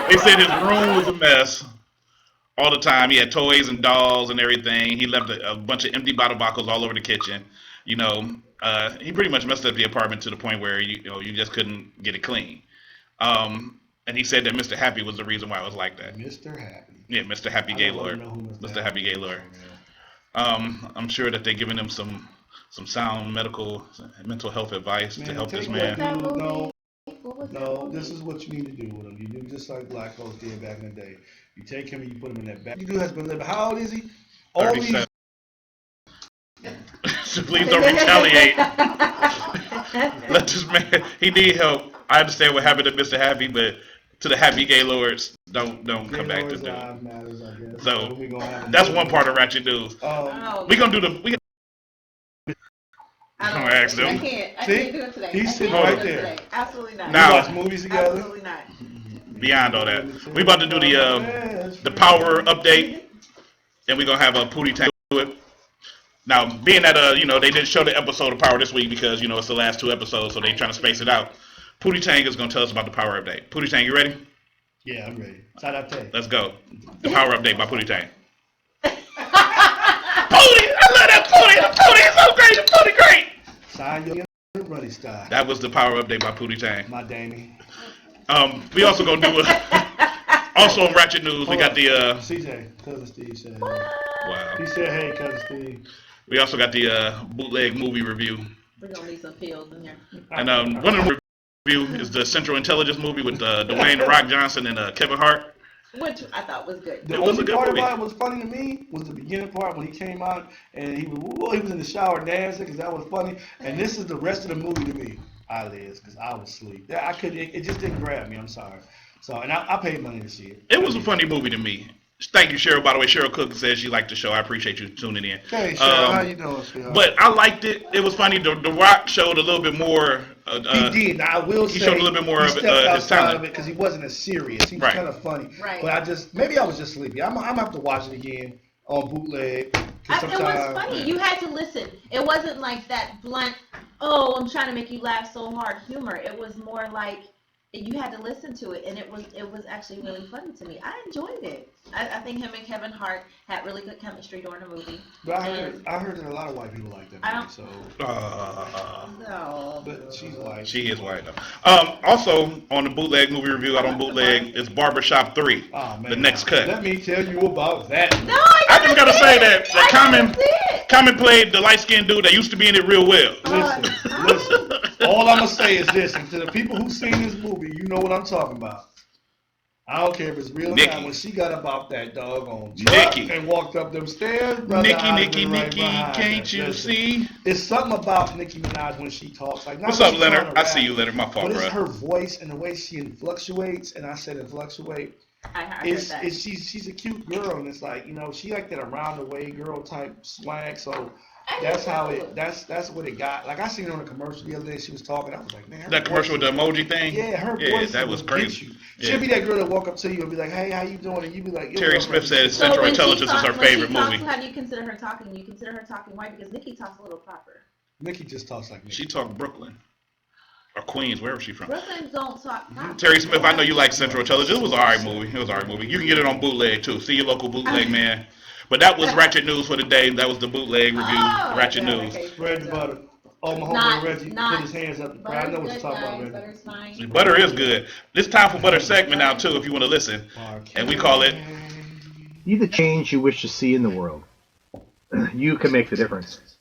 They said his room was a mess all the time. He had toys and dolls and everything. He left a bunch of empty bottle bottles all over the kitchen. You know, he pretty much messed up the apartment to the point where you just couldn't get it clean. And he said that Mr. Happy was the reason why it was like that. Mr. Happy. Yeah, Mr. Happy Gaylord. Mr. Happy Gaylord. I'm sure that they're giving him some sound mental health advice to help this man. No, this is what you need to do with him. You do just like Black folks did back in the day. You take him and you put him in that back. You do has been living. How old is he? 37. So please don't retaliate. Let this man. He need help. I understand what happened to Mr. Happy, but to the Happy Gaylords, don't come back to do. Matters, I guess. So that's one part of Ratchet News. We gonna do the. I don't ask them. I can't do it today. He's sitting right there. Today. Absolutely not. Now, watch movies together. Absolutely not. Beyond all that, we about to do the power update, and we're gonna have a Pootie Tank do it. Now, being that they didn't show the episode of Power this week because it's the last 2 episodes, so they're trying to space it out. Pootie Tang is gonna tell us about the power update. Pootie Tang, you ready? Yeah, I'm ready. Let's go. The power update by Pootie Tang. Pootie, I love that Pootie. The Pootie is so great. The Pootie great. Sign your running style. That was the power update by Pootie Tang. My Damie. We also gonna do also on Ratchet News. We got the CJ, cousin Steve said. Wow. He said, "Hey, cousin Steve." We also got the bootleg movie review. We're gonna need some pills in here. And one of the review is the Central Intelligence movie with Dwayne "The Rock" Johnson and Kevin Hart. Which I thought was good. The only part about it was funny to me was the beginning part when he came out and he was in the shower dancing because that was funny. And this is the rest of the movie to me, eyelids, because I was asleep. It just didn't grab me. I'm sorry. So and I paid money to see it. It was a funny movie to me. Thank you, Cheryl. By the way, Cheryl Cook says she liked the show. I appreciate you tuning in. Hey, Cheryl, how you doing, sweetheart? But I liked it. It was funny. The Rock showed a little bit more. He did. Now, I will say he showed a little bit more of his talent because he wasn't as serious. He was kind of funny. Right. But maybe I was just sleepy. I'm gonna have to watch it again on bootleg. It was funny. You had to listen. It wasn't like that blunt, oh, I'm trying to make you laugh so hard humor. It was more like you had to listen to it, and it was actually really funny to me. I enjoyed it. I think him and Kevin Hart had really good chemistry during the movie. But I heard that a lot of white people like that movie. So. No. But she's white. She is white though. Also on the bootleg movie review out on bootleg is Barbershop 3. Oh, man, the next cut. Let me tell you about that. No, I just gotta say that Common played the light skinned dude that used to be in it real well. Listen. All I'm gonna say is this, and to the people who've seen this movie, you know what I'm talking about. I don't care if it's real or not. When she got about that doggone truck and walked up them stairs, brother, Nikki, can't you see? There's something about Nicki Minaj when she talks. Like, what's up, Leonard? I see you, Leonard. My fault, bro. But bro. it's her voice and the way she fluctuates, and I said it fluctuate. I heard that. She's a cute girl, and it's like, you know, she like that around the way girl type swag. So that's how that's what it got. Like I seen her on a commercial the other day. She was talking. I was like, man, That commercial with the emoji thing. Yeah, her voice. That was crazy. She'll be that girl that walk up to you and be like, hey, how you doing? And you be like, Terry Smith said Central Intelligence is her favorite movie. How do you consider her talking? You consider her talking white because Nikki talks a little proper. Nikki just talks like Nikki. She talked Brooklyn. Or Queens, wherever she's from. Brooklyn don't talk proper. Terry Smith, I know you like Central Intelligence. It was an alright movie. You can get it on bootleg too. See your local bootleg man. But that was Ratchet News for the day. That was the bootleg review. Ratchet News. Bread and butter. Oh, my homeboy Reggie put his hands up. I know what you're talking about, Reggie. Butter's fine. Butter is good. It's time for Butter segment now too, if you want to listen. And we call it Be the change you wish to see in the world. You can make the difference.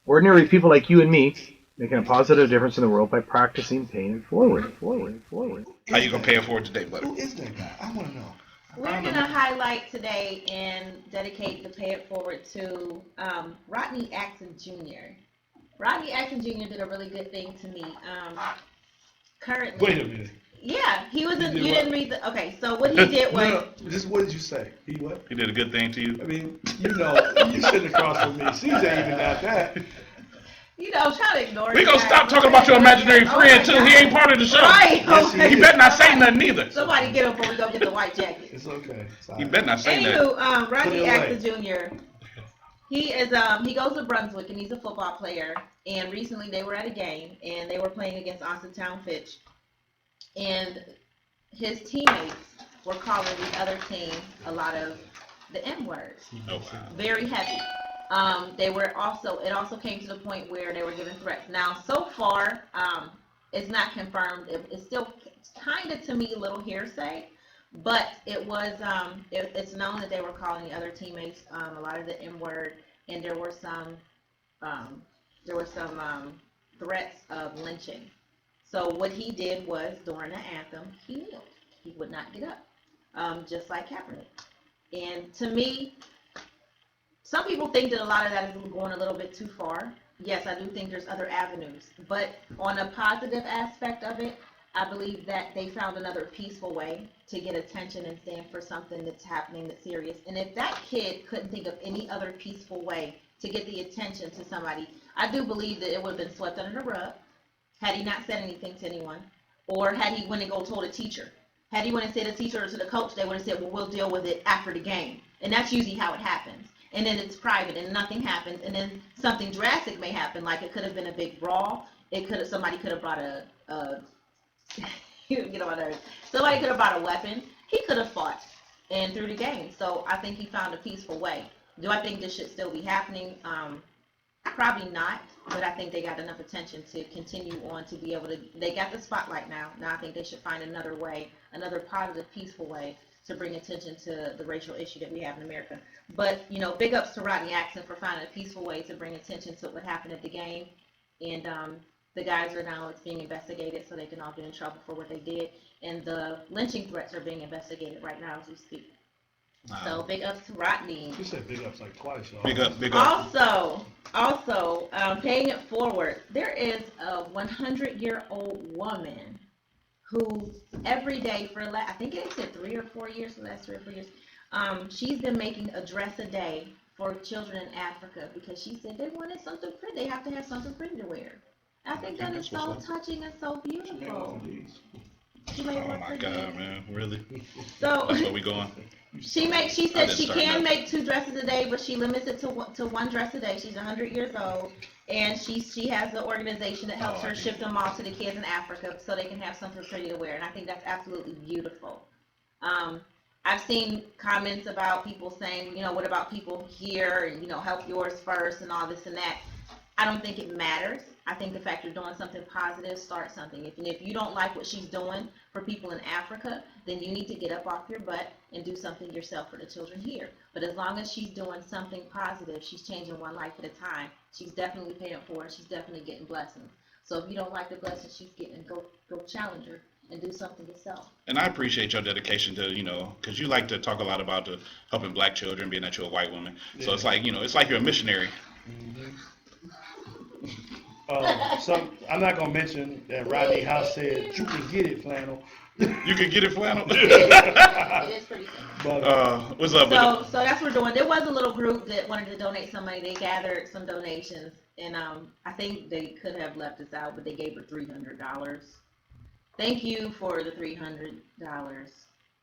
Ordinary people like you and me making a positive difference in the world by practicing paying it forward. How you gonna pay it forward today, Butter? Who is that guy? I want to know. We're going to highlight today and dedicate the Pay It Forward to Rodney Axon Jr. Rodney Axon Jr. did a really good thing to me. Currently. Wait a minute. Yeah, he was in. You didn't read the. Okay, so what he did was. No, just what did you say? He what? He did a good thing to you. I mean, you know, you sitting across from me. CJ even got that. You know, try to ignore. We gonna stop talking about your imaginary friend too. He ain't part of the show. Right. Yes, He better not say nothing either. Somebody get him before we go get the white jacket. It's okay. He better not say nothing. Anywho, Rodney Axon Jr. He is he goes to Brunswick and he's a football player. And recently they were at a game and they were playing against Austintown Fitch. And his teammates were calling the other team a lot of the N words. Oh, wow. Very heavy. They were it also came to the point where they were giving threats. Now, so far, it's not confirmed. It's still kind of, to me, a little hearsay, but it was, it's known that they were calling the other teammates a lot of the N word, and there were some threats of lynching. So what he did was, during the anthem, he kneeled. He would not get up, just like Kaepernick. And to me, some people think that a lot of that is going a little bit too far. Yes, I do think there's other avenues. But on a positive aspect of it, I believe that they found another peaceful way to get attention and stand for something that's happening that's serious. And if that kid couldn't think of any other peaceful way to get the attention to somebody, I do believe that it would have been swept under the rug had he not said anything to anyone, or had he went and go told a teacher. Had he went and said to the teacher or to the coach, they would have said, well, we'll deal with it after the game. And that's usually how it happens. And then it's private and nothing happens, and then something drastic may happen, like it could have been a big brawl. Somebody could have brought somebody could have brought a weapon. He could have fought and through the game. So I think he found a peaceful way. Do I think this should still be happening? Probably not, but I think they got enough attention to continue on to be able to. They got the spotlight now. Now I think they should find another way, another positive, peaceful way to bring attention to the racial issue that we have in America. But, you know, big ups to Rodney Axon for finding a peaceful way to bring attention to what happened at the game. And the guys are now, it's being investigated so they can all get in trouble for what they did. And the lynching threats are being investigated right now as we speak. Wow. So big ups to Rodney. You said big ups like twice, y'all. Big up. Also, paying it forward, there is a 100-year-old woman who every day for I think it said 3 or 4 years, the last 3 or 4 years, she's been making a dress a day for children in Africa because she said they wanted something pretty. They have to have something pretty to wear. I think that is so touching and so beautiful. Oh my God, man! Really? So that's where we going. She said she can make 2 dresses a day, but she limits it to 1 dress a day. She's 100 years old, and she has an organization that helps her ship them all to the kids in Africa so they can have something pretty to wear. And I think that's absolutely beautiful. I've seen comments about people saying, you know, what about people here, and, you know, help yours first and all this and that. I don't think it matters. I think the fact you're doing something positive, start something. If you don't like what she's doing for people in Africa, then you need to get up off your butt and do something yourself for the children here. But as long as she's doing something positive, she's changing one life at a time. She's definitely paying for it. She's definitely getting blessings. So if you don't like the blessings she's getting, go challenge her and do something yourself. And I appreciate your dedication to, you know, because you like to talk a lot about helping black children, being that you're a white woman. Yeah. So it's like, you know, it's like you're a missionary. Mm-hmm. So I'm not gonna mention that Rodney House said you can get it, flannel. You can get it flannel. It is pretty simple. But, What's up with it? So that's what we're doing. There was a little group that wanted to donate some money. They gathered some donations, and I think they could have left us out, but they gave her $300. Thank you for the $300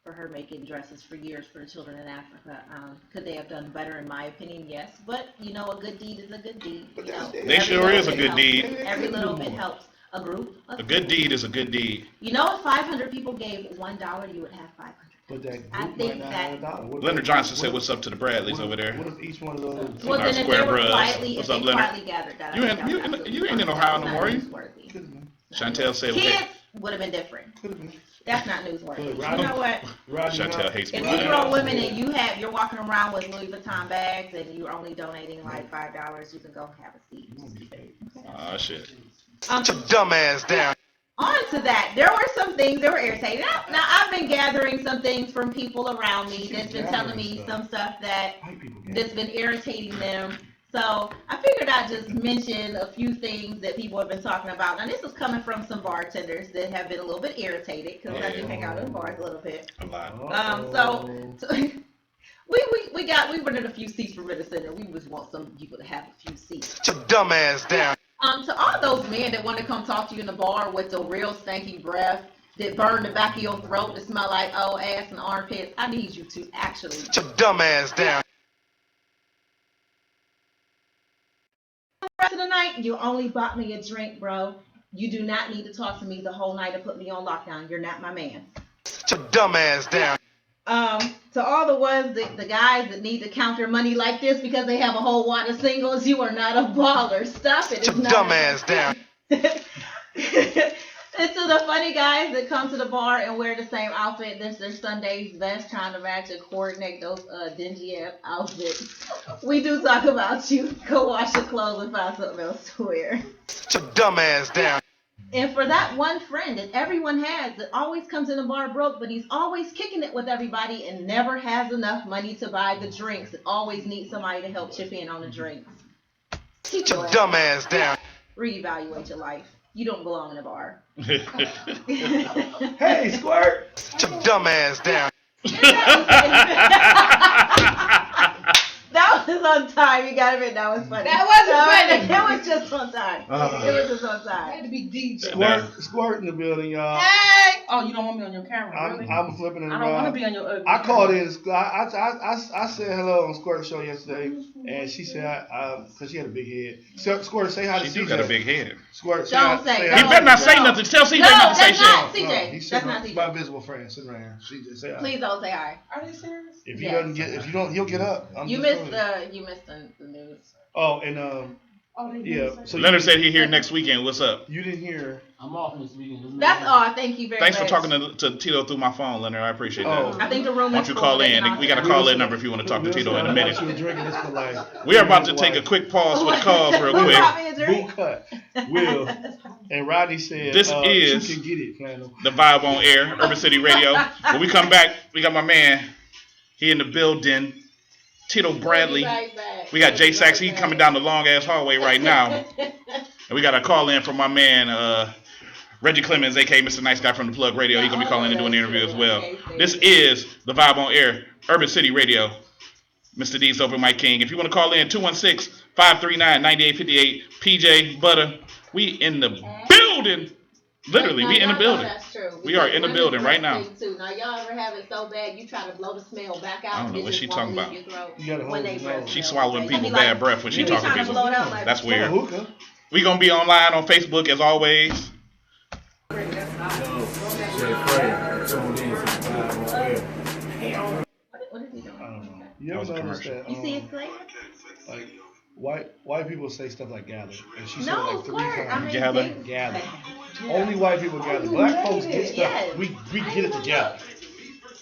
for her making dresses for years for the children in Africa. Could they have done better, in my opinion? Yes, but you know, a good deed is a good deed. You know, They sure is a good deed. Every little bit helps. A group. A good deed is a good deed. You know, if 500 people gave $1, you would have 500. but that I group think might not that- have $1. Leonard Johnson said, "What's up to the Bradleys over there?" What if each one of those? Well, Our then if square they were bros. quietly, What's if up, they Leonard? quietly gathered that, You I ain't- think you that ain't- was you ain't in absolutely Ohio no fine. more, That's you? not newsworthy. Could've been. Chantel said, "Okay." Kids would have been different. Could've been. That's not newsworthy. Look, You Rodney- know what? Rodney Chantel Hunt- hates me. If Right. you grown women and you're walking around with Louis Vuitton bags and you're only donating like $5, you can go have a seat. Oh shit. Dumbass down. On to that, there were some things that were irritating. Now I've been gathering some things from people around me that's been telling me some stuff White people get that's been irritating them. So I figured I'd just mention a few things that people have been talking about. Now this is coming from some bartenders that have been a little bit irritated because I do hang out in bars a little bit. A lot. So we rented a few seats for Ritter Center. We just want some people to have a few seats. Dumbass down. To all those men that want to come talk to you in the bar with the real stanky breath that burn the back of your throat that smell like old ass and armpits, I need you to actually Dumbass down. the rest of the night. You only bought me a drink, bro. You do not need to talk to me the whole night and put me on lockdown. You're not my man. Dumbass down. To all the ones, the guys that need to count their money like this because they have a whole wad of singles, you are not a baller. Stop it. It's not Dumbass down. And to the funny guys that come to the bar and wear the same outfit, that's their Sunday's best, trying to match and coordinate those dingy ass outfits. We do talk about you. Go wash your clothes and find something else to wear. Dumbass down. And for that one friend that everyone has that always comes in the bar broke, but he's always kicking it with everybody and never has enough money to buy the drinks and always needs somebody to help chip in on the drinks. Keep your Dumbass down. reevaluate your life. You don't belong in a bar. Hey, Squirt! Dumbass down. That was on time. You gotta admit that was funny. That wasn't funny. It was just on time. It was just on I had time. to be DJ. Squirt in the building, y'all. Hey! Oh, you don't want me on your camera, really? I'm flipping it I don't want to around. be on your ugly I called camera. in. I said hello on Squirt's show yesterday, and she said, because she had a big head. So, Squirt, say hi to She CJ. do got a big head. Squirt, Don't say hi. that. He better not say No. nothing. Tell CJ No, not to say that's not shit. CJ. He's That's sitting not my CJ. invisible friend sitting right here. CJ, say hi. Please don't say hi. Are they serious? If he Yes. doesn't get, if you don't, he'll get up. You missed the news. Oh, and Oh, they yeah. did. So Leonard said he here next weekend. What's up? you didn't hear. I'm off this weekend. That's all. Thank you very Thanks much. for talking to Tito through my phone, Leonard. I appreciate that. Oh. I think the room Why is don't you full. call They in? can We got a all call in number if you want to talk to Tito in a minute. You were drinking this for like. We are about to take a quick pause for the calls real Who quick. brought me a drink? Boot cut. Will. And Rodney said, This you is- can get it, Flannel. The Vibe on Air, Urban City Radio. When we come back, we got my man. He in the building. Tito Bradley. We got Jay SAXX. He coming down the long ass hallway right now. And we got a call in from my man, Reggie Clemens, aka Mr. Nice Guy from the Plug Radio. He's gonna be calling in and doing the interview as well. This is the Vibe on Air, Urban City Radio. Mr. D's Open Mike King. If you want to call in, 216-539-9858. PJ, Butta, we in the building. Literally, we in the building. That's true. We are in the building right now. Now y'all ever have it so bad you try to blow the smell back out? I don't know it what just she won't talking leave about. your throat You gotta when hold they your breath nose. She smell. swallowing They people be like, bad breath when she you be talking to trying to people. blow it out like- That's Like a weird. hookah. We gonna be online on Facebook as always. What is he doing? I don't know. You That was ever a notice commercial. that? You see his flavor? Like white people say stuff like gather, and she said it No, like 3 Squirt. I times. mean, Gather. they- Gather. Only white people gather. Black folks get stuff. Yes. We get it together.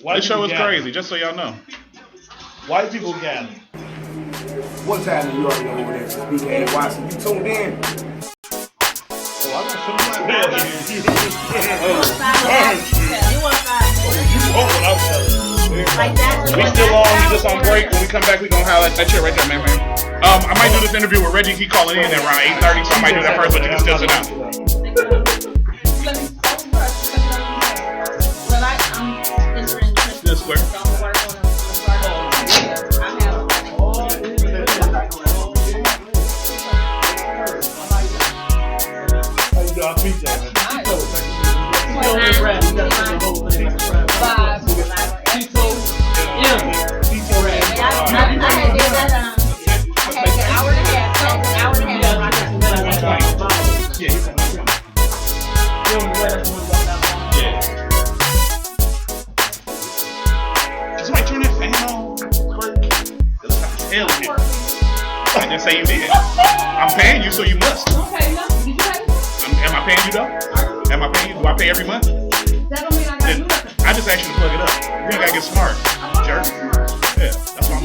White This show people is gather. crazy, just so y'all know. White people gather. What's happening? You already know what it is. BK Watson. You tuned in? Oh, I got some of my bad here. You want five? Oh, what I'm telling you. Like that? We still on, we just on break. When we come back, we gonna highlight that shit right there, man. I might do this interview with Reggie. He calling in at around 8:30, so I might do that first, but you can still sit down. What Square. So I'm gonna work on them. I beat that, man. Somebody turn that fan on. It's hot as hell in here. I didn't say you did. I'm paying you, so you must. Am I paying you though? Am I paying you? Do I pay every month? I just asked you to plug it up. You ain't gotta get smart, jerk. Yeah, that's why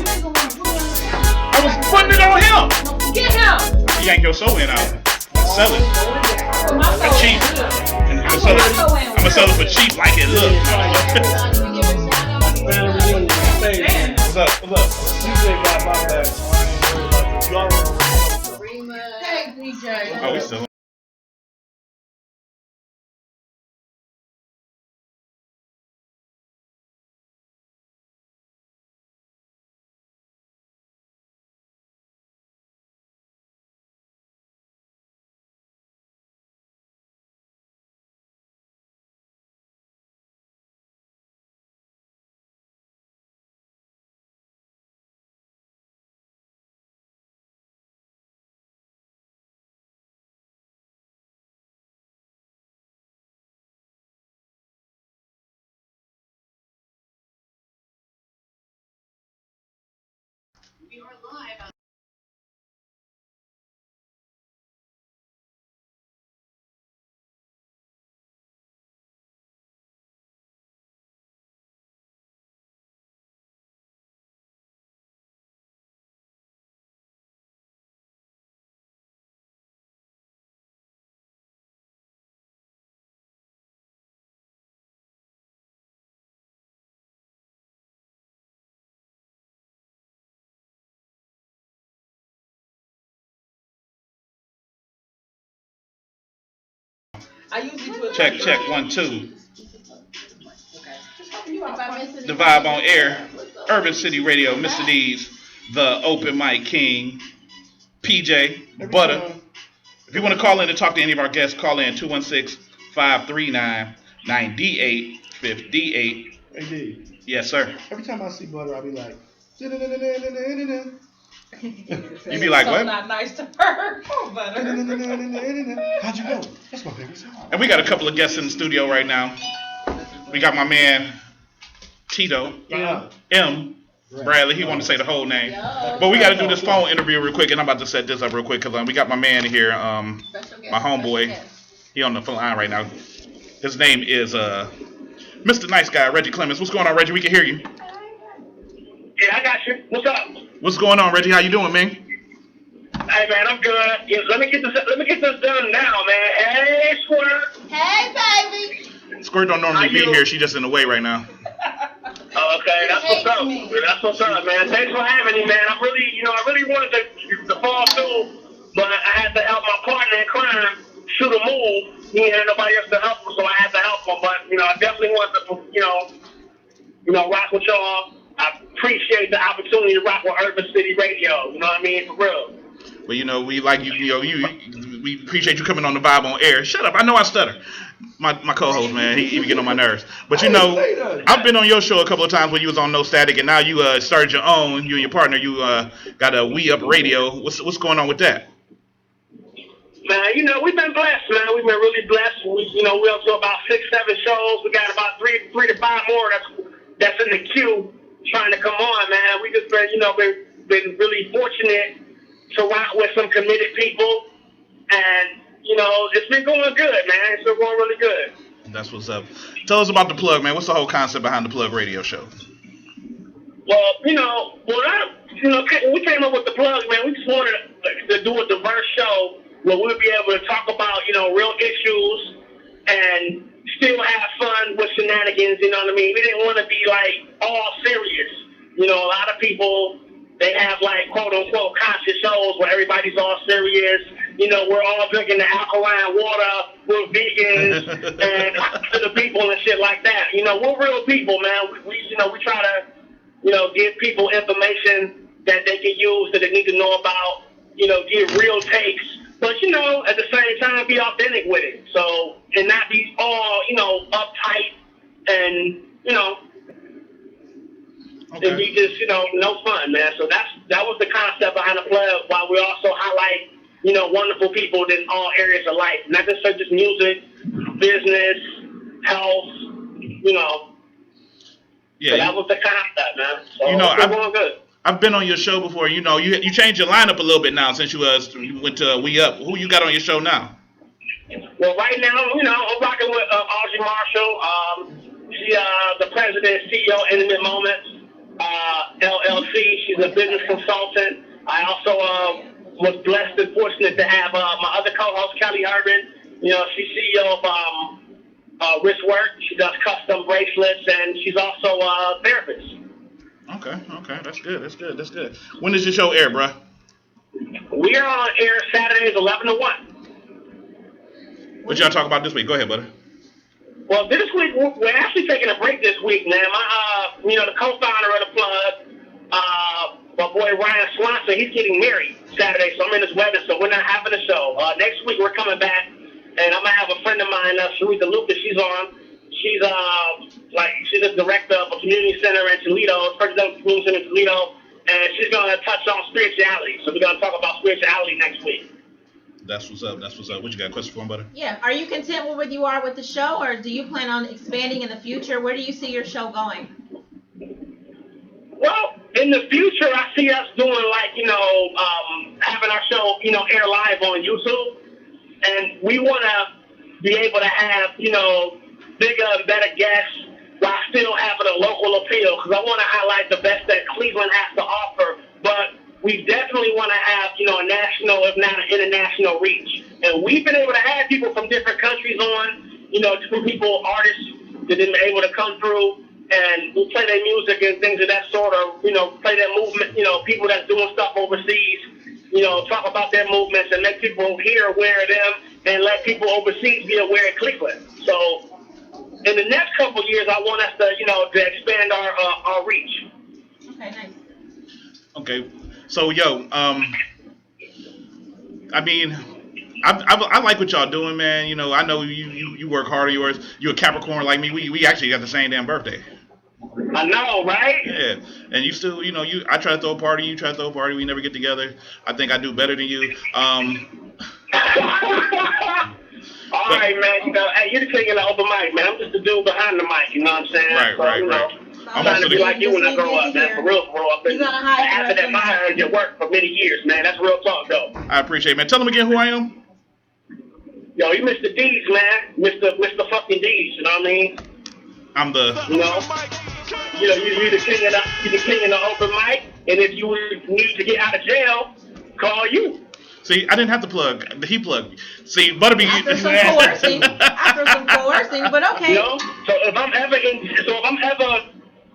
I was putting it on him. Get him! Yank your soul in out. Sell it. For cheap. And I'm gonna sell it for cheap like it looks. What's up? What's up? DJ got my back, so I ain't worried about this. Hey, DJ. Oh, we still. We are live. I usually do Check 1 2. The vibe on air. Urban City Radio. Mr. D's, the open mic king. PJ, Butta. If you want to call in and talk to any of our guests, call in 216-539-9858. Hey, D. Yes, sir. Every time I see Butter, I be like, You be like, what? Not nice to her. Oh, Butter. how'd you go? That's my favorite song. And we got a couple of guests in the studio right now. We got my man Tito, M. Bradley. He wanted to say the whole name, but we got to do this phone interview real quick, and I'm about to set this up real quick because we got my man here, my homeboy. He on the phone line right now. His name is Mr. Nice Guy, Reggie Clemens. What's going on, Reggie? We can hear you. Yeah, I got you. What's up? What's going on, Reggie? How you doing, man? Hey, man, I'm good. Yeah, let me get this done now, man. Hey, Squirt. Hey, baby. Squirt don't normally be here. She just in the way right now. Oh, okay, that's what's up. That's what's up, man. Thanks for having me, man. I really wanted to fall through, but I had to help my partner in crime shoot a move. He ain't had nobody else to help him, so I had to help him. But I definitely wanted to, rock with y'all. I appreciate the opportunity to rock with Urban City Radio. You know what I mean? For real. But we like you. We appreciate you coming on the vibe on air. Shut up! I know I stutter. My co-host, man, he get on my nerves. But I've been on your show a couple of times when you was on No Static, and now you started your own. You and your partner, you got a We Up Radio. What's going on with that? Man, we've been blessed, man. We've been really blessed. We up to about 6-7 shows. We got about 3 to 5 more that's in the queue trying to come on, man. We just been really fortunate to rock with some committed people, and it's been going good, man. It's been going really good. That's what's up. Tell us about the plug, man. What's the whole concept behind the Plug Radio Show? Well, we came up with the plug, man. We just wanted to do a diverse show where we'll be able to talk about, real issues and still have fun with shenanigans, you know what I mean? We didn't want to be, all serious. A lot of people, they have, quote-unquote conscious shows where everybody's all serious we're all drinking the alkaline water, we're vegans, and to the people and shit like that. We're real people, man. We try to, give people information that they can use that they need to know about, give real takes, but, at the same time, be authentic with it. So, and not be all, uptight and, and be just, no fun, man. So that was the concept behind the plug, while we also highlight, wonderful people in all areas of life, not necessarily just music, business, health, Yeah. So that was the concept, man. So it's going good. I've been on your show before. You changed your lineup a little bit now since you went to We Up. Who you got on your show now? Well, right now, I'm rocking with Audrey Marshall. She the president and CEO of Intimate Moments, LLC. She's a business consultant. I also was blessed and fortunate to have my other co-host, Kelly Urban. She's CEO of Wrist Work. She does custom bracelets, and she's also a therapist. Okay, that's good. When does your show air, bruh? We are on air Saturdays 11 to 1. What y'all talk about this week? Go ahead, buddy. Well, this week we're actually taking a break this week, man. My the co-founder of the plug, my boy Ryan Swanson, he's getting married Saturday, so I'm in his wedding, so we're not having a show. Next week we're coming back, and I'm gonna have a friend of mine, Sarita Lucas. She's on. She's she's the director of a community center in Toledo, president of the community center in Toledo, and she's gonna touch on spirituality. So we're gonna talk about spirituality next week. That's what's up. What you got? A question for him, buddy? Yeah. Are you content with where you are with the show, or do you plan on expanding in the future? Where do you see your show going? Well, in the future, I see us doing having our show, air live on YouTube, and we want to be able to have, bigger and better guests while still having a local appeal, because I want to highlight the best that Cleveland has to offer, but we definitely want to have, a national, if not an international reach. And we've been able to have people from different countries on, different people, artists that have been able to come through and we play their music and things of that sort of, play their movement, people that's doing stuff overseas, talk about their movements and make people here aware of them and let people overseas be aware of Cleveland. So in the next couple of years, I want us to, to expand our reach. Okay, nice. Okay, so I mean, I like what y'all doing, man. I know you work hard. You're a Capricorn like me. We actually got the same damn birthday. I know, right? Yeah, and you still, I try to throw a party. You try to throw a party. We never get together. I think I do better than you. All right, man. Hey, you're the king of the open mic, man. I'm just the dude behind the mic. You know what I'm saying? Right. I'm trying to be like you when I grow up, man. For real. I've been having admired your work for many years, man. That's real talk, though. I appreciate it, man. Tell them again who I am. Yo, you Mr. D's, man. Mr. fucking D's. You know what I mean? I'm the. You're the king of the open mic, and if you need to get out of jail, call you. See, I didn't have to plug. He plugged me. See, Butterby. After some coercing, but okay. So if I'm ever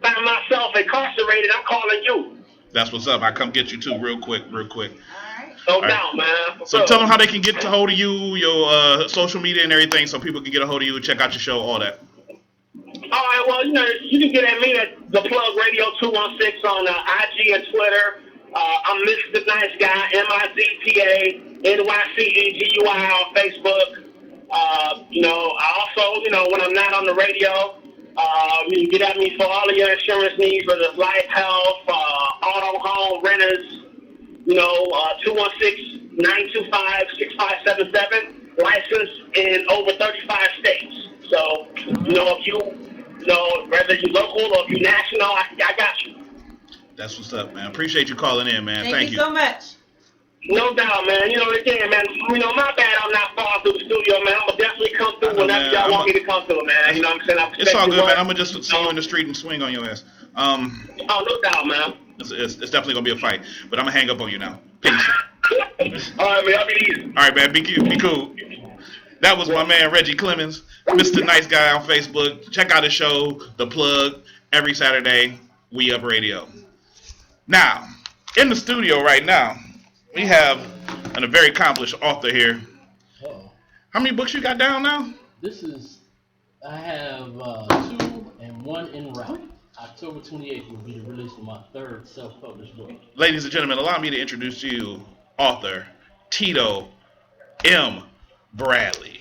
find myself incarcerated, I'm calling you. That's what's up. I come get you too, real quick. All right. No doubt, man. So tell them how they can get a hold of you, your social media and everything, so people can get a hold of you, check out your show, all that. All right, well, you can get at me at The Plug Radio 216 on IG and Twitter. I'm Mr. Nice Guy, MIZTA, NYCEGUI on Facebook. I also, when I'm not on the radio, you can get at me for all of your insurance needs, whether it's life, health, auto, home, renters, 216-925-6577, licensed in over 35 states. So, if you, whether you're local or if you're national, I got you. That's what's up, man. Appreciate you calling in, man. Thank you so much. No doubt, man. Again, man, my bad I'm not far through the studio, man. I'm going to definitely come through whenever y'all want me to come through, man. You know what I'm saying? It's all good, man. I'm going to just see you in the street and swing on your ass. No doubt, man. It's definitely going to be a fight, but I'm going to hang up on you now. Peace. All right, man. I'll be easy. All right, man. Be cool. That was my man, Reggie Clemons, Mr. Nice Guy on Facebook. Check out his show, The Plug, every Saturday, We Up Radio. Now, in the studio right now, we have and a very accomplished author here. Uh-oh. How many books you got down now? I have 2 and 1 en route. October 28th will be the release of my 3rd self-published book. Ladies and gentlemen, allow me to introduce to you author Tito M. Bradley.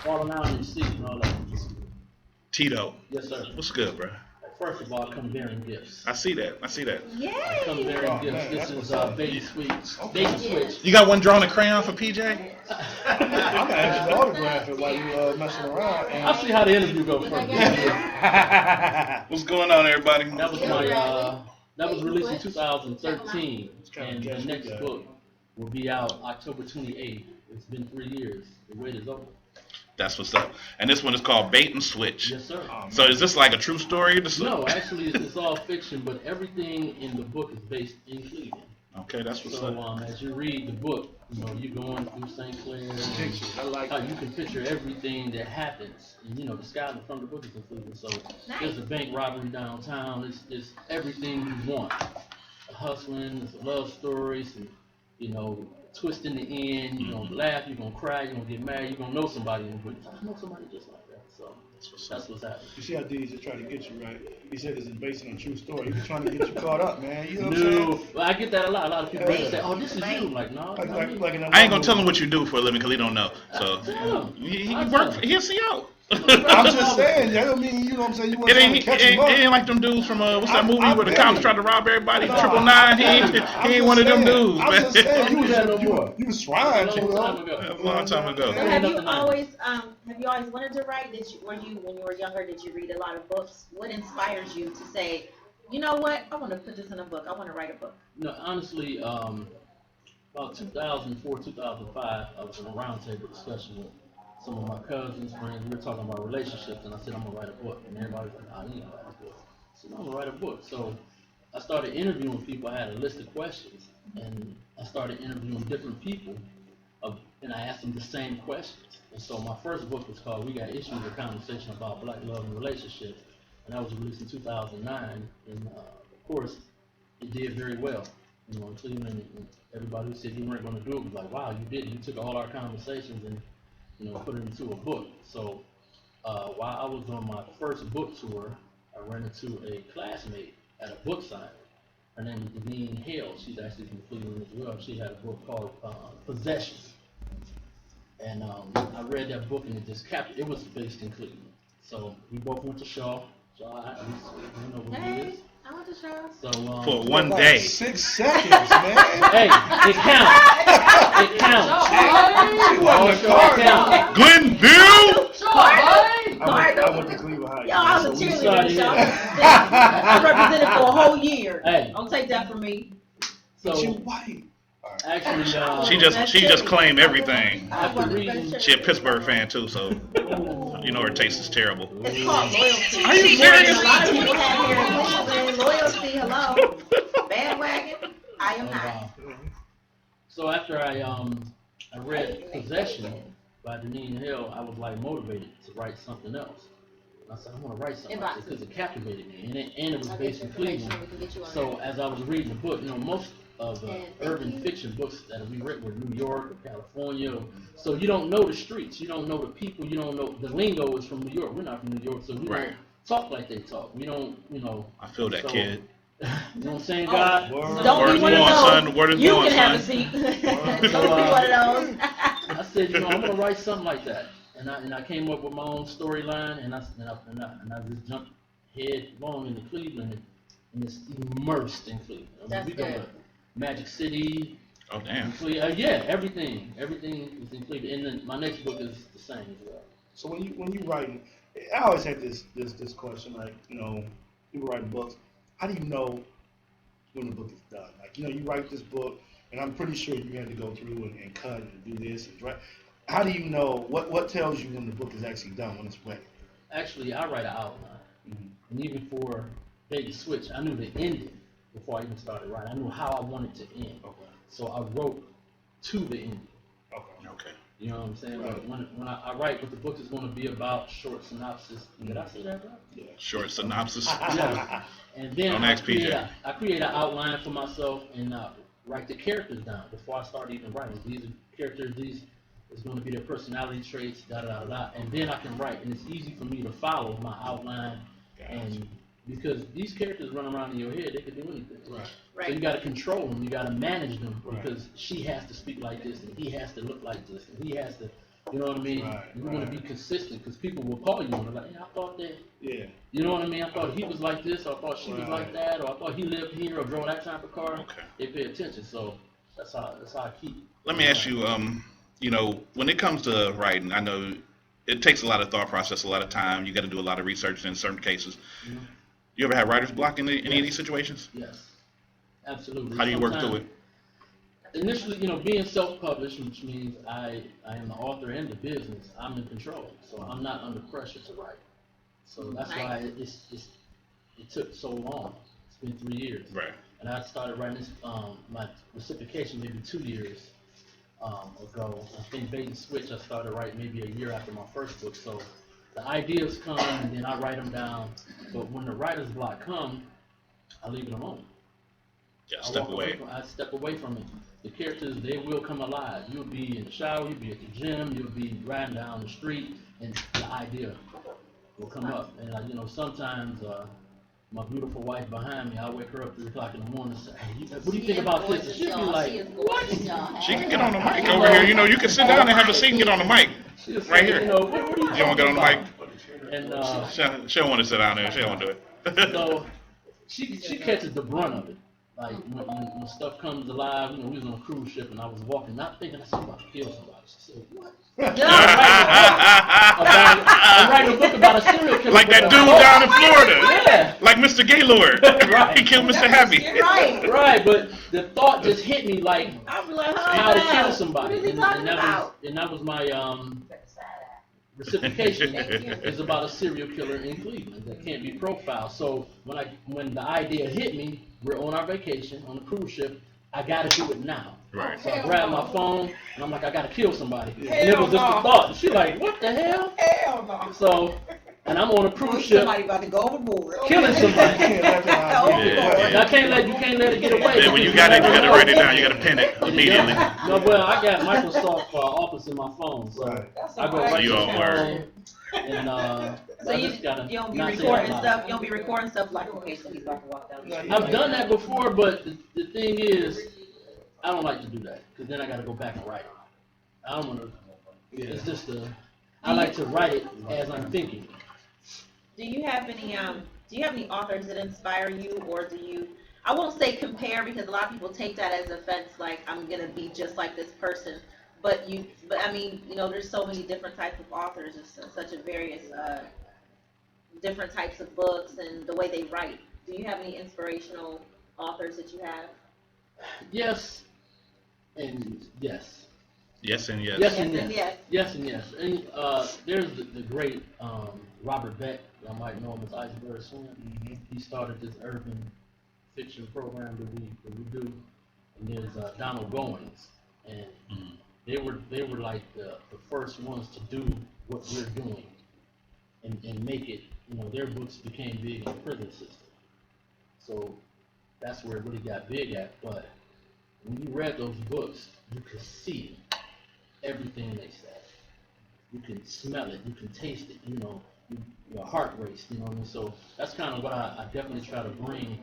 Falling out in the seat and all that. Tito. Yes, sir. What's good, bro? First of all, I come bearing gifts. I see that. Yay! I come bearing gifts. This is baby sweets. Baby switch. You got one drawn in crayon for PJ? I'm gonna actually autograph it while you messing around. And I'll see how the interview goes first. What's going on, everybody? That was my that was released in 2013, and the next book will be out October 28th. It's been 3 years. The wait is over. That's what's up. And this one is called Bait and Switch. Yes, sir. So is this like a true story? No, actually, it's all fiction, but everything in the book is based in Cleveland. Okay, that's what's so, up. As you read the book, you're going through St. Clair. I like how you can picture everything that happens. And, the sky in front of the book is in Cleveland. So there's a bank robbery downtown. It's everything you want. Hustling, it's a love story, some, twist in the end. You're going to laugh, you're going to cry, you're going to get mad, you're going to know somebody in the book. I know somebody just like that. So that's what's happening. You see how D's just trying to get you, right? He said it's based on a true story. He's trying to get you caught up, man. You know what I'm saying? Well, I get that a lot. A lot of people say, "Oh, this is you." Like, no. I ain't gonna tell him what you do for a living because he don't know. So he work. He'll see out. I'm just saying, that don't mean, you know what I'm saying, you wasn't trying to catch him up. It ain't like them dudes from, what's that movie where the cops tried to rob everybody? 999, he ain't one of them dudes, man. I'm just saying, you was trying to. A long time ago. So have you always wanted to write? When you were younger, did you read a lot of books? What inspires you to say, you know what, I want to put this in a book, I want to write a book? No, honestly, about 2004, 2005, I was in a roundtable discussion with some of my cousins, friends. We were talking about relationships, and I said, I'm going to write a book. And everybody was like, you need to write a book. I said, I'm going to write a book. So I started interviewing people. I had a list of questions, and I started interviewing different people, and I asked them the same questions. And so my first book was called We Got Issues, a Conversation About Black Love and Relationships, and that was released in 2009. And of course, it did very well. In Cleveland, and everybody who said you weren't going to do it was like, wow, you did it. You took all our conversations and put it into a book. So while I was on my first book tour, I ran into a classmate at a book signing. Her name is Deneen Hale. She's actually from Cleveland as well. She had a book called Possession. And I read that book and it just captured. It was based in Cleveland. So we both went to Shaw. Shaw, at least you know what it is. I went to Shaw. So for one day. 6 seconds, man. Hey, it counts. It counts. Glenville. I went to Cleveland High. Yo, I was a cheerleader. I represented for a whole year. Hey. Don't take that from me. So you white. Actually, she just claimed everything. after reading, She a Pittsburgh fan too, so her taste is terrible. It's called loyalty. Are you serious? A lot of people have here in Cleveland. Loyalty, hello. Bandwagon, I am not. So after I read Possession by Deneen Hill, I was like motivated to write something else. And I said, I want to write something like this because it captivated me, and it was based in Cleveland. So as I was reading the book, most of urban fiction books that we read were New York or California. So you don't know the streets, you don't know the people, you don't know the lingo is from New York. We're not from New York, so we don't talk like they talk. We don't, I feel that kid. You know what I'm saying, God? Don't be one of those. You can have a seat. Don't be one of those. I said, I'm gonna write something like that, and I came up with my own storyline, and I just jumped headlong into Cleveland, and it's immersed in Cleveland. That's good. Magic City. Oh damn. Yeah, everything is in Cleveland, and then my next book is the same as well. So when you writing, I always have this question, like people writing books. How do you know when the book is done? Like you write this book, and I'm pretty sure you had to go through and cut and do this and write. How do you know what tells you when the book is actually done, when it's ready? Actually, I write an outline, and even for Baby Switch, I knew the ending before I even started writing. I knew how I wanted to end. Okay. So I wrote to the ending. Okay. You know what I'm saying? Right. When I write what the book is going to be about, short synopsis. Did I say that right? Yeah. Short synopsis. Yeah. And then I create an outline for myself and write the characters down before I start even writing. These are characters. These is going to be their personality traits. Da da da da. And then I can write, and it's easy for me to follow my outline. And because these characters run around in your head, they can do anything. Right. So you got to control them. You got to manage them because she has to speak like this, and he has to look like this, and he has to, you know what I mean? You want to be consistent because people will call you and they're like, hey, I thought that. Yeah. You know what I mean? I thought he was like this, or I thought she was like that, or I thought he lived here, or drove that type of car. Okay. They pay attention. So that's how I keep. Let me ask you, you know, when it comes to writing, I know it takes a lot of thought process, a lot of time. You got to do a lot of research in certain cases. Mm-hmm. You ever had writer's block in any of these situations? Yes, absolutely. How do you work through it? Initially, you know, being self-published, which means I am the author and the business, I'm in control. So I'm not under pressure to write. So that's why it took so long. It's been 3 years. Right. And I started writing this, my reciprocation maybe 2 years ago. I think Bait and Switch I started writing maybe a year after my first book. So the ideas come and then I write them down. But when the writer's block comes, I leave it alone. Yeah, step away. I step away from it. The characters, they will come alive. You'll be in the shower, you'll be at the gym, you'll be riding down the street, and the idea will come up. And you know, sometimes my beautiful wife behind me, I wake her up 3 o'clock in the morning and say, hey, what do you think about this? And she'll be like, what? She can get on the mic over here. You know, you can sit down and have a seat and get on the mic. Right here. You know, what you don't get on the mic? And she don't want to sit down there. She don't want to do it. So she catches the brunt of it. Like when stuff comes alive, you know, we was on a cruise ship and I was walking, not thinking I was about to kill somebody. She said, what? I'm writing a book about a serial killer. Like that dude down in Florida. Yeah. Like Mr. Gaylord. Right. He killed Mr. Happy. Right, but the thought just hit me like, how to kill somebody. What is he talking about? That was my reciprocation is about a serial killer in Cleveland that can't be profiled. So when the idea hit me, we're on our vacation on a cruise ship. I got to do it now. Right. So I grabbed my phone and I'm like, I got to kill somebody. And it was just a thought. She's like, what the hell? Hell no. So, and I'm on a cruise ship. Somebody about to go overboard. Killing somebody. You can't let it get away. Yeah, when you got to write it down. You got to pen it immediately. No, well, I got Microsoft Office in my phone, so I go right to the phone. And so you don't be recording stuff. You don't be recording stuff like, okay, so he's about to walk down the street. I've done that before, but the thing is, I don't like to do that because then I got to go back and write it. I don't want to. It's just I like to write it as I'm thinking. Do you have any authors that inspire you, or do you? I won't say compare because a lot of people take that as offense, like I'm gonna be just like this person. But I mean, you know, there's so many different types of authors, and such a various different types of books and the way they write. Do you have any inspirational authors that you have? Yes, and yes. Yes and yes. Yes and yes. Yes and yes. And there's the great Robert Beck. I might know him as Iceberg Swim. Mm-hmm. He started this urban fiction program that we do. And there's Donald Goins, and they were like the first ones to do what we're doing and make it. You know, their books became big in the prison system. So that's where it really got big at. But when you read those books, you could see everything they said. You can smell it. You can taste it. You know, your heart race. You know what I mean? So that's kind of what I definitely try to bring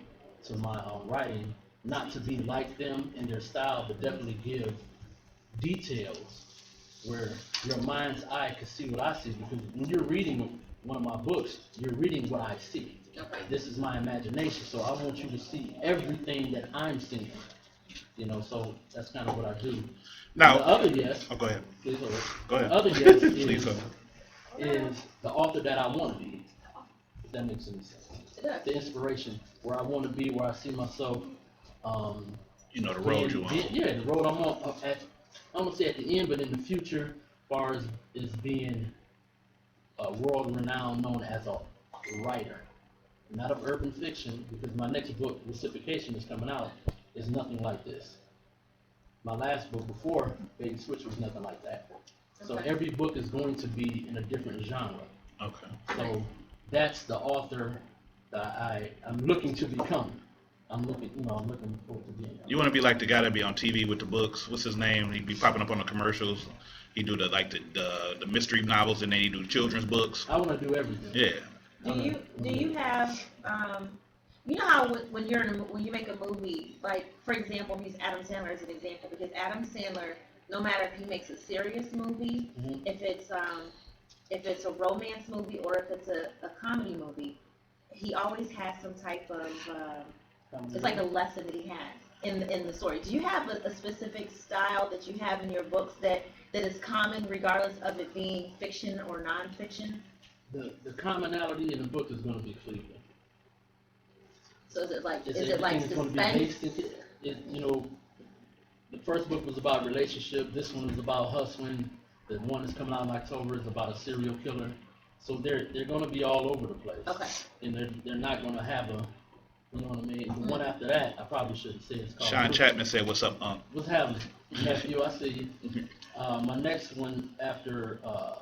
to my writing. Not to be like them in their style, but definitely give details where your mind's eye can see what I see. Because when you're reading one of my books, you're reading what I see. Okay. This is my imagination, so I want you to see everything that I'm seeing. You know, so that's kind of what I do. Now, the other yes. Oh, go ahead. Please, go ahead. The other yes is the author that I want to be. If that makes any sense. The inspiration, where I want to be, where I see myself. You know, the road you're on. Yeah, the road I'm on. I'm gonna say at the end, but in the future, as far as being world renowned, known as a writer, not of urban fiction, because my next book, Reciprocation, is coming out. Is nothing like this. My last book before Bait and Switch was nothing like that. So every book is going to be in a different genre. Okay. So that's the author that I'm looking to become. I'm looking forward to being. You want to be like the guy that be on TV with the books. What's his name? He'd be popping up on the commercials. He do the mystery novels, and then he do children's books. I want to do everything. Yeah. Do you have you know how when you make a movie, like for example, use Adam Sandler as an example, because Adam Sandler, no matter if he makes a serious movie, if it's a romance movie or if it's a comedy movie, he always has some type of it's like a lesson that he has in the story. Do you have a specific style that you have in your books that is common regardless of it being fiction or non-fiction? The commonality in the book is going to be Cleveland. So is it like suspense? suspense? The first book was about relationship. This one is about hustling. The one that's coming out in October is about a serial killer. So they're going to be all over the place. Okay. And they're not going to have a, you know what I mean? The one after that, I probably shouldn't say it's called. Sean Chapman said, "What's up, Unc?" What's happening, nephew? I see you. My next one after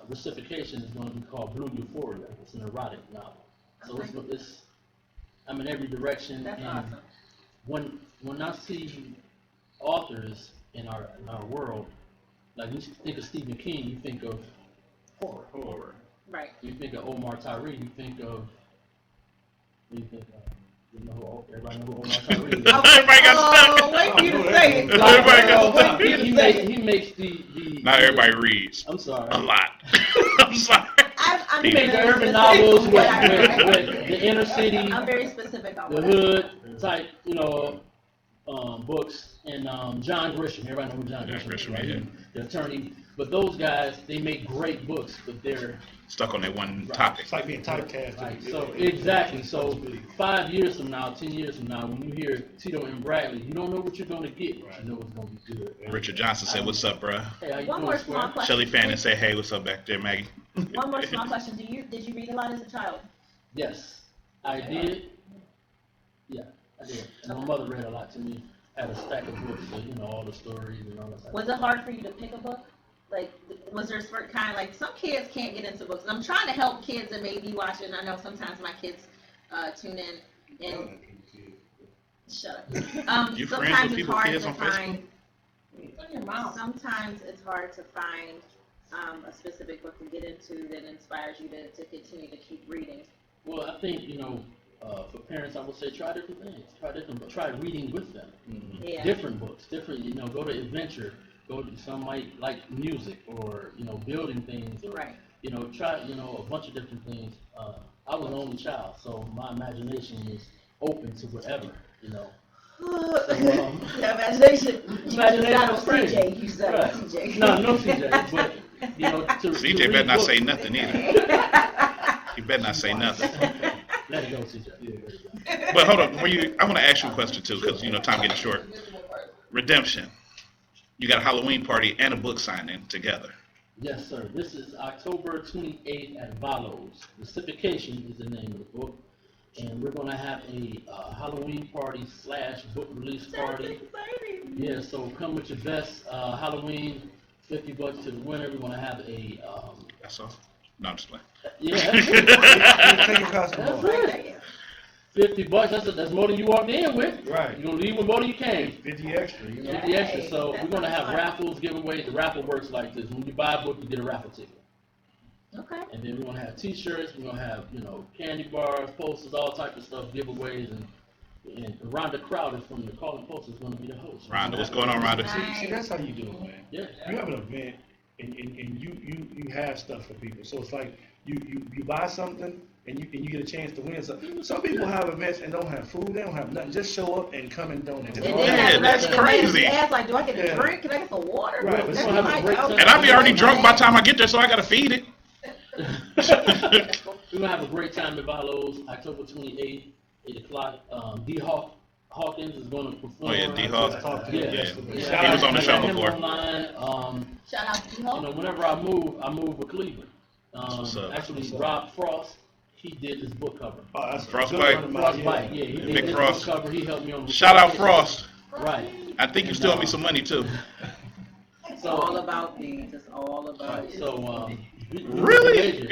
Reciprocation is going to be called Blue Euphoria. It's an erotic novel. So it's I'm in every direction. That's and awesome. When I see authors in our world, like you think of Stephen King, you think of horror. Right. You think of Omar Tyree, you think of everybody know who Omar Tyree is. Everybody got stuck. Wait for you to say it. Everybody got stuck. He makes the Not everybody reads. I'm sorry. A lot. I'm sorry. He makes the urban novels with the inner city. I'm very specific on the hood type, books. And John Grisham, everybody know who John Grisham is, right? Yeah. The attorney. But those guys, they make great books, but they're stuck on that one topic. It's like being typecast. Right. So exactly. So 5 years from now, 10 years from now, when you hear Tito and Bradley, you don't know what you're going to get, but you know it's going to be good. Richard Johnson said, "What's up, bruh?" Hey, how you one doing, more small question. Shelly Fannin said, "Hey, what's up back there, Maggie?" One more small question. Did you read a lot as a child? Yes, I did. Yeah, I did. And my mother read a lot to me. Had a stack of books, so, all the stories and all that. Was it hard for you to pick a book? Like, was there a certain kind, like, some kids can't get into books. And I'm trying to help kids that may be watching. I know sometimes my kids tune in and shut up. You sometimes friends with it's people, hard kids to on find. Facebook? Sometimes it's hard to find a specific book to get into that inspires you to continue to keep reading. Well, I think, for parents, I would say try different things. Try reading with them. Mm-hmm. Yeah. Different books, go to adventure. Some might like music or, building things. Or, right. Try, a bunch of different things. I was an only child, so my imagination was open to whatever, Imagination. Imagination was crazy. CJ, you said right. CJ. No CJ, but, CJ better not say nothing either. He better not say nothing. Let it go, CJ. But hold on, I want to ask you a question too, because time getting short. Redemption. You got a Halloween party and a book signing together. Yes, sir. This is October 28th at Valos. Reciprocation is the name of the book. And we're going to have a Halloween party / book release party. Yeah, so come with your best. Halloween, $50 to the winner. We're going to have a... That's all? No, I'm just playing. Yeah. Take your costume off. $50, that's more than you walked in with. Right. You're going to leave with more than you came. 50 extra. 50 extra. So we're going to have raffles, giveaways. The raffle works like this. When you buy a book, you get a raffle ticket. Okay. And then we're going to have t-shirts. We're going to have, candy bars, posters, all types of stuff, giveaways. And Rhonda Crowder from the Calling Post is going to be the host. Rhonda, what's going on, Rhonda? See, that's how you do it, man. Yeah. You have an event, and you have stuff for people. So it's like you buy something, and you get a chance to win something. Some people have events and don't have food, they don't have nothing. Just show up and come and donate. That's crazy. Ask, like, do I get a drink? Can I get some water? Right. And I'll be already drunk by the time I get there, so I got to feed it. We're going to have a great time at Valos, October 28th, 8 o'clock. D. Hawkins is going to perform. Oh, yeah, D. Hawkins. Yeah. He was on the show before. Shout out to D. Hawkins. Whenever I move with Cleveland. Actually, What's up? Rob Frost, he did this book cover. Oh, that's Frostbite. Frostbite, yeah. He did Big this Frost. book cover. He helped me on. Shout out Frost. Right. I think you still owe me some money too. It's all about these. It's all about it. So, Really?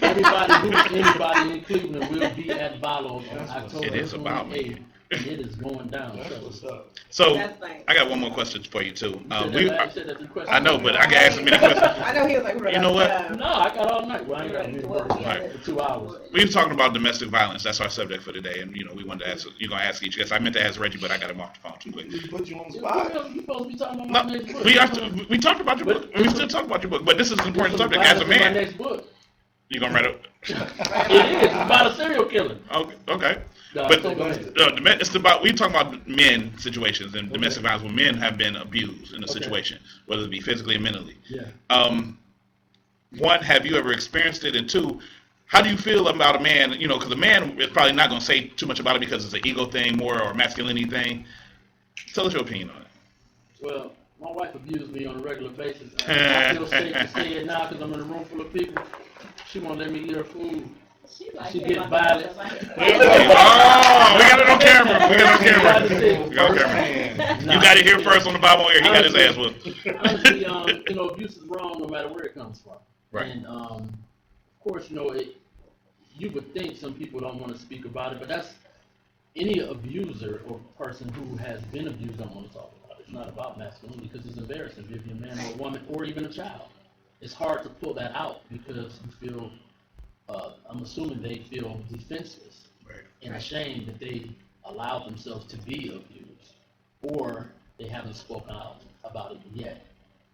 Anybody in Cleveland will be at Valos on October It is about 28th, and it is going down. So I got one more question for you too. I know, but I can ask me the I question. know he was like, You know what? No, I got all night. Well, I ain't got to work for 2 hours. We were talking about domestic violence. That's our subject for today, and we wanted to ask. You're gonna ask each guest. I meant to ask Reggie, but I got him off the phone too quick. We put you on the spot. You supposed to be talking about No, my next book. we talked about your book. We still talk about your book, but this is an important subject as a My man. next book. You gonna write it? It is. It's about a serial killer. Okay. No, But go ahead. it's about we talking about men situations and domestic violence when men have been abused in a situation, whether it be physically or mentally. Yeah. One, have you ever experienced it? And two, how do you feel about a man? Because a man is probably not going to say too much about it because it's an ego thing more or a masculinity thing. Tell us your opinion on it. Well, my wife abused me on a regular basis. I feel safe to say it now because I'm in a room full of people. She won't let me eat her food. She gets violent. Oh, we got it on camera. We got it on camera. You got it here first on the Bible here. He got his ass whooped. Honestly, abuse is wrong no matter where it comes from. Right. And of course, you would think some people don't want to speak about it, but that's any abuser or person who has been abused don't want to talk about it. It's not about masculinity because it's embarrassing if you're a man or a woman or even a child. It's hard to pull that out because you feel. I'm assuming they feel defenseless and ashamed that they allowed themselves to be abused, or they haven't spoken out about it yet.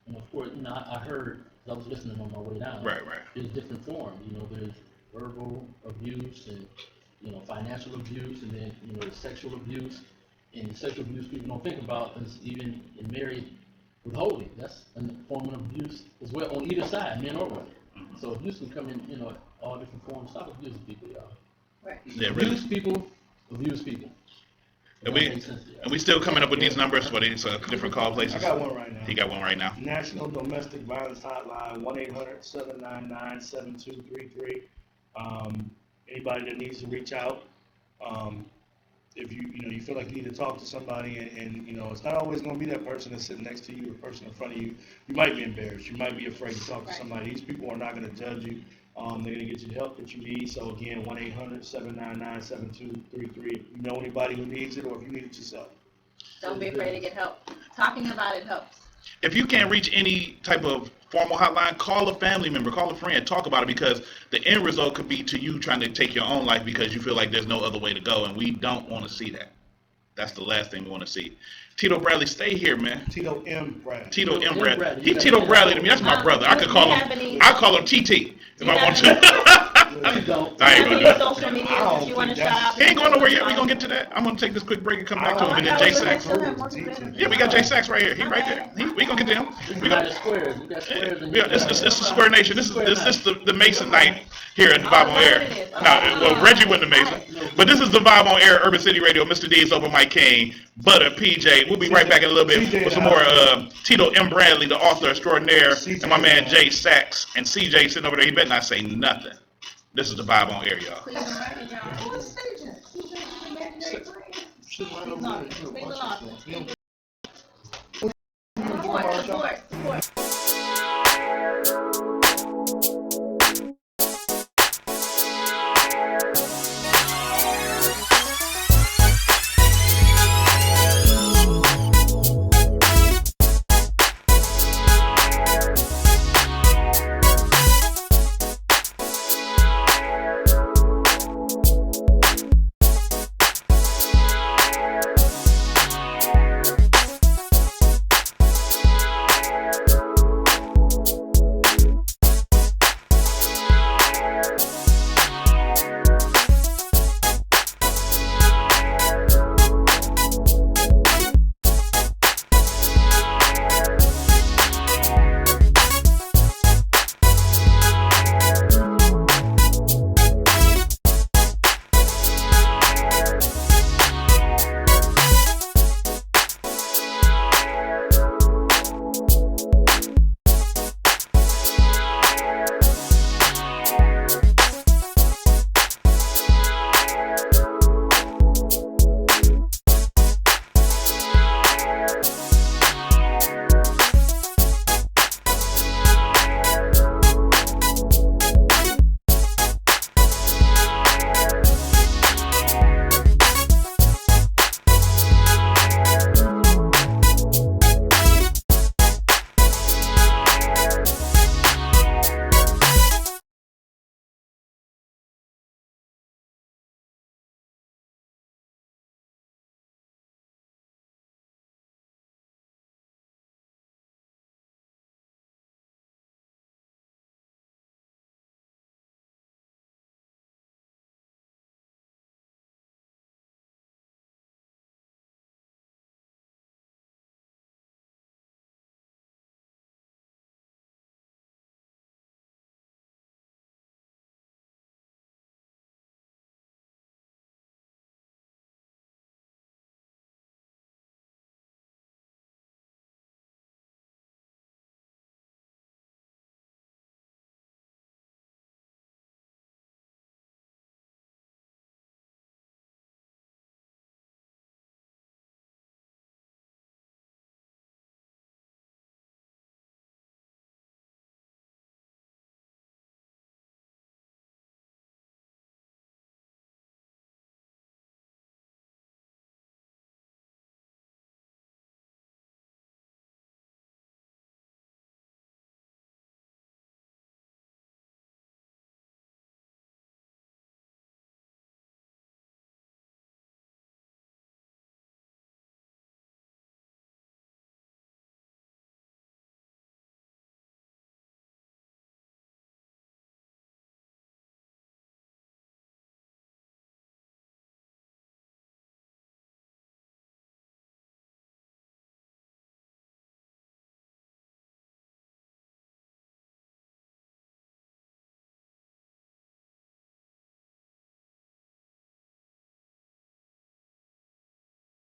And of course, I heard, I was listening on my way down. Right. There's different forms. There's verbal abuse and financial abuse, and then the sexual abuse. And the sexual abuse people don't think about is even in married withholding. That's a form of abuse as well on either side, men or women. So abuse can come in, all different forms. Stop abusing people, y'all. Right. Yeah, really. Abuse people. And we still coming up with these numbers for these different call places. I got one right now. He got one right now. National Domestic Violence Hotline, 1-800-799-7233. Anybody that needs to reach out, if you feel like you need to talk to somebody, and it's not always going to be that person that's sitting next to you or person in front of you. You might be embarrassed. You might be afraid to talk to somebody. These people are not going to judge you. They're going to get you the help that you need. So again, 1-800-799-7233. If you know anybody who needs it, or if you need it yourself. Don't be afraid to get help. Talking about it helps. If you can't reach any type of formal hotline, call a family member, call a friend, talk about it, because the end result could be to you trying to take your own life because you feel like there's no other way to go, and we don't want to see that. That's the last thing we want to see. Tito Bradley, stay here, man. Tito M. Bradley. Tito M. Bradley. He Tito Bradley to me. That's my brother. I could call him. I call him TT if I want to. I ain't gonna do it. Social media that you want to shop. He ain't going nowhere yet. We gonna get to that. I'm gonna take this quick break and come back to him, and then Jay Sax. Yeah, we got Jay Sax right here. He right there. We gonna get to him. We got squares. It's the Square Nation. This is the Mason night here at the Vibe on Air. Well, Reggie wasn't the Mason, but this is the Vibe on Air, Urban City Radio. Mr. D is over, Mike King, Butter, PJ. We'll be right back in a little bit with some more Tito M. Bradley, the author extraordinaire, and my man Jay Sax, and CJ sitting over there. He better not say nothing. This is the Vibe on Air, y'all. Support.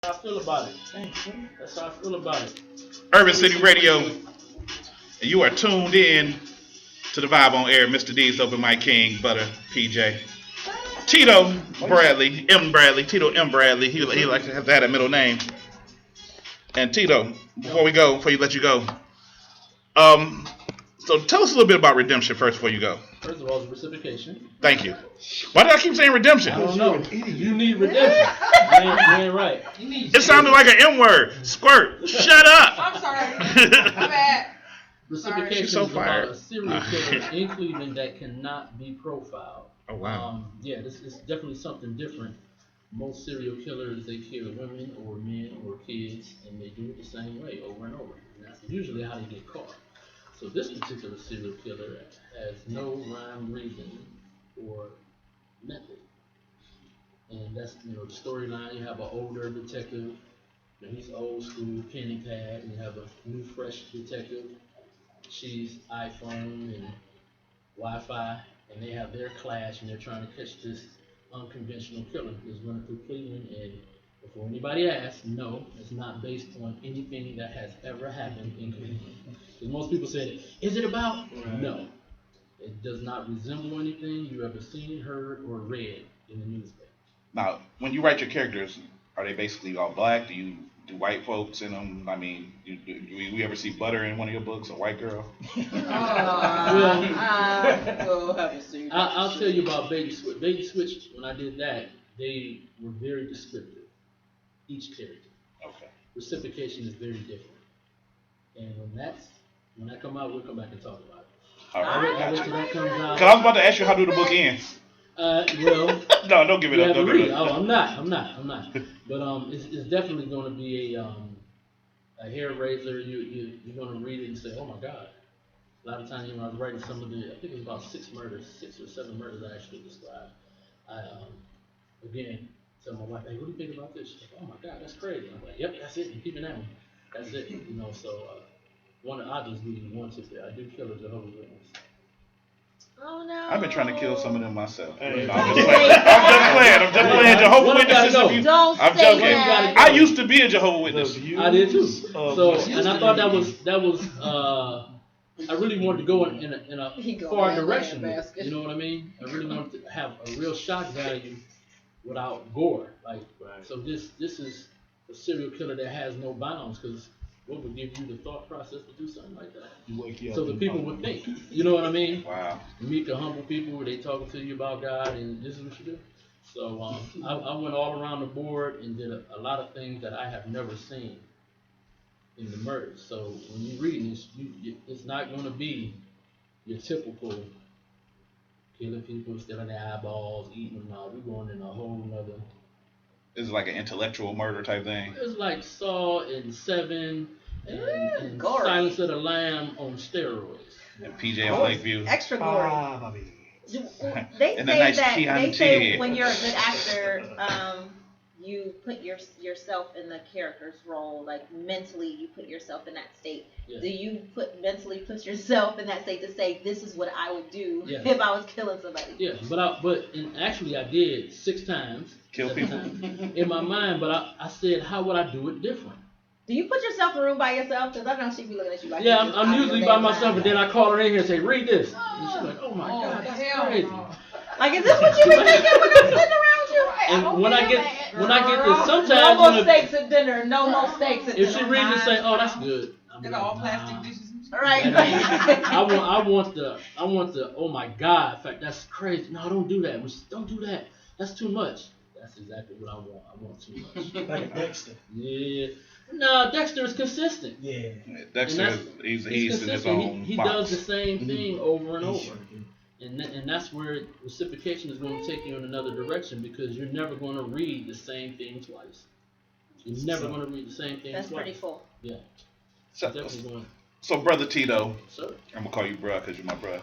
how I feel about it. That's how I feel about it. Urban City Radio, and you are tuned in to the Vibe on Air. Mr. D's Open Mike King, Butter, PJ. Tito Bradley, M. Bradley, Tito M. Bradley. He likes to have that middle name. And Tito, before you let you go, so tell us a little bit about redemption first before you go. First of all, it's reciprocation. Thank you. Why did I keep saying redemption? I don't know. You need redemption. You ain't right. It sounded like an M word. Squirt. Shut up. I'm sorry. My bad. Reciprocation is fired. about a serial killer in Cleveland that cannot be profiled. Oh, wow. Yeah, this is definitely something different. Most serial killers, they kill women or men or kids, and they do it the same way over and over. And that's usually how they get caught. So this particular serial killer has no rhyme, reason, or method. And that's, the storyline. You have an older detective, and he's old school, pen and pad, and you have a new, fresh detective. She's iPhone and Wi-Fi, and they have their clash, and they're trying to catch this unconventional killer who's running through Cleveland. And before anybody asks, no, it's not based on anything that has ever happened in Cleveland. Because most people say, is it about? No. It does not resemble anything you ever seen, heard, or read in the newspaper. Now, when you write your characters, are they basically all black? Do you do white folks in them? I mean, do you ever see Butter in one of your books, a white girl? I'll tell you about Baby Switch. Baby Switch, when I did that, they were very descriptive, each character. Okay. Reciprocation is very different. And when that come out, we'll come back and talk about it. All right. After that comes out. Because I was about to ask you how to do the book end. Well, no, don't give it up. Don't give it up. Oh, I'm not. But it's definitely going to be a hair raiser. You're going to read it and say, oh my God. A lot of times, when I was writing some of the, I think it was about 6 or 7 murders I actually described. I again tell my wife, hey, what do you think about this? She's like, oh my God, that's crazy. I'm like, yep, that's it. I'm keeping that one. That's it. So I'll just give you one tip there. I do kill a Jehovah's Witness. Oh no. I've been trying to kill some of them myself. Hey. No, I'm just playing. Jehovah's Witnesses. Don't I'm say joking. that. I used to be a Jehovah's Witness. I did too. So, and I thought that was I really wanted to go in a far direction. You know what I mean? I really wanted to have a real shock value without gore. So this is a serial killer that has no bounds, because what would give you the thought process to do something like that? So the people would think. You know what I mean? Wow. You meet the humble people, they talking to you about God, and this is what you do. So I went all around the board and did a lot of things that I have never seen in the murders. So when you read this, it's not going to be your typical killing people, stealing their eyeballs, eating them. No, we're going in a whole nother. This is like an intellectual murder type thing. It's like Saw and Seven and Silence of the Lamb on steroids. And PJ on Lakeview. Extra gory. They And a say nice that Chianti. when you're a good actor, you put yourself in the character's role, like mentally you put yourself in that state. Yeah. Do you mentally put yourself in that state to say, this is what I would do Yeah. if I was killing somebody? Yeah, but actually I did 6 times. Kill people. In my mind, but I said, how would I do it different? Do you put yourself in a room by yourself? Because I know she'd be looking at you like, Yeah, I'm usually by myself, and then I call her in here and say, read this. And she's like, oh my God, that's crazy. Like, is this what you been thinking when I'm sitting around you? And when I get this, sometimes no more steaks at dinner. No more steaks at dinner. if she reads and say, oh, that's good. They got all plastic dishes. Right. I want the oh my God, in fact, that's crazy. No, don't do that. Don't do that. That's too much. That's exactly what I want. I want too much. Like Dexter. Yeah. No, Dexter is consistent. Yeah. Dexter, he's in his own He box. does the same thing over and over. And that's where reciprocation is going to take you in another direction, because you're never going to read the same thing twice. You're never going to read the same thing That's twice. pretty cool. Yeah. So, Brother Tito, Sir. I'm going to call you bruh because you're my bruh.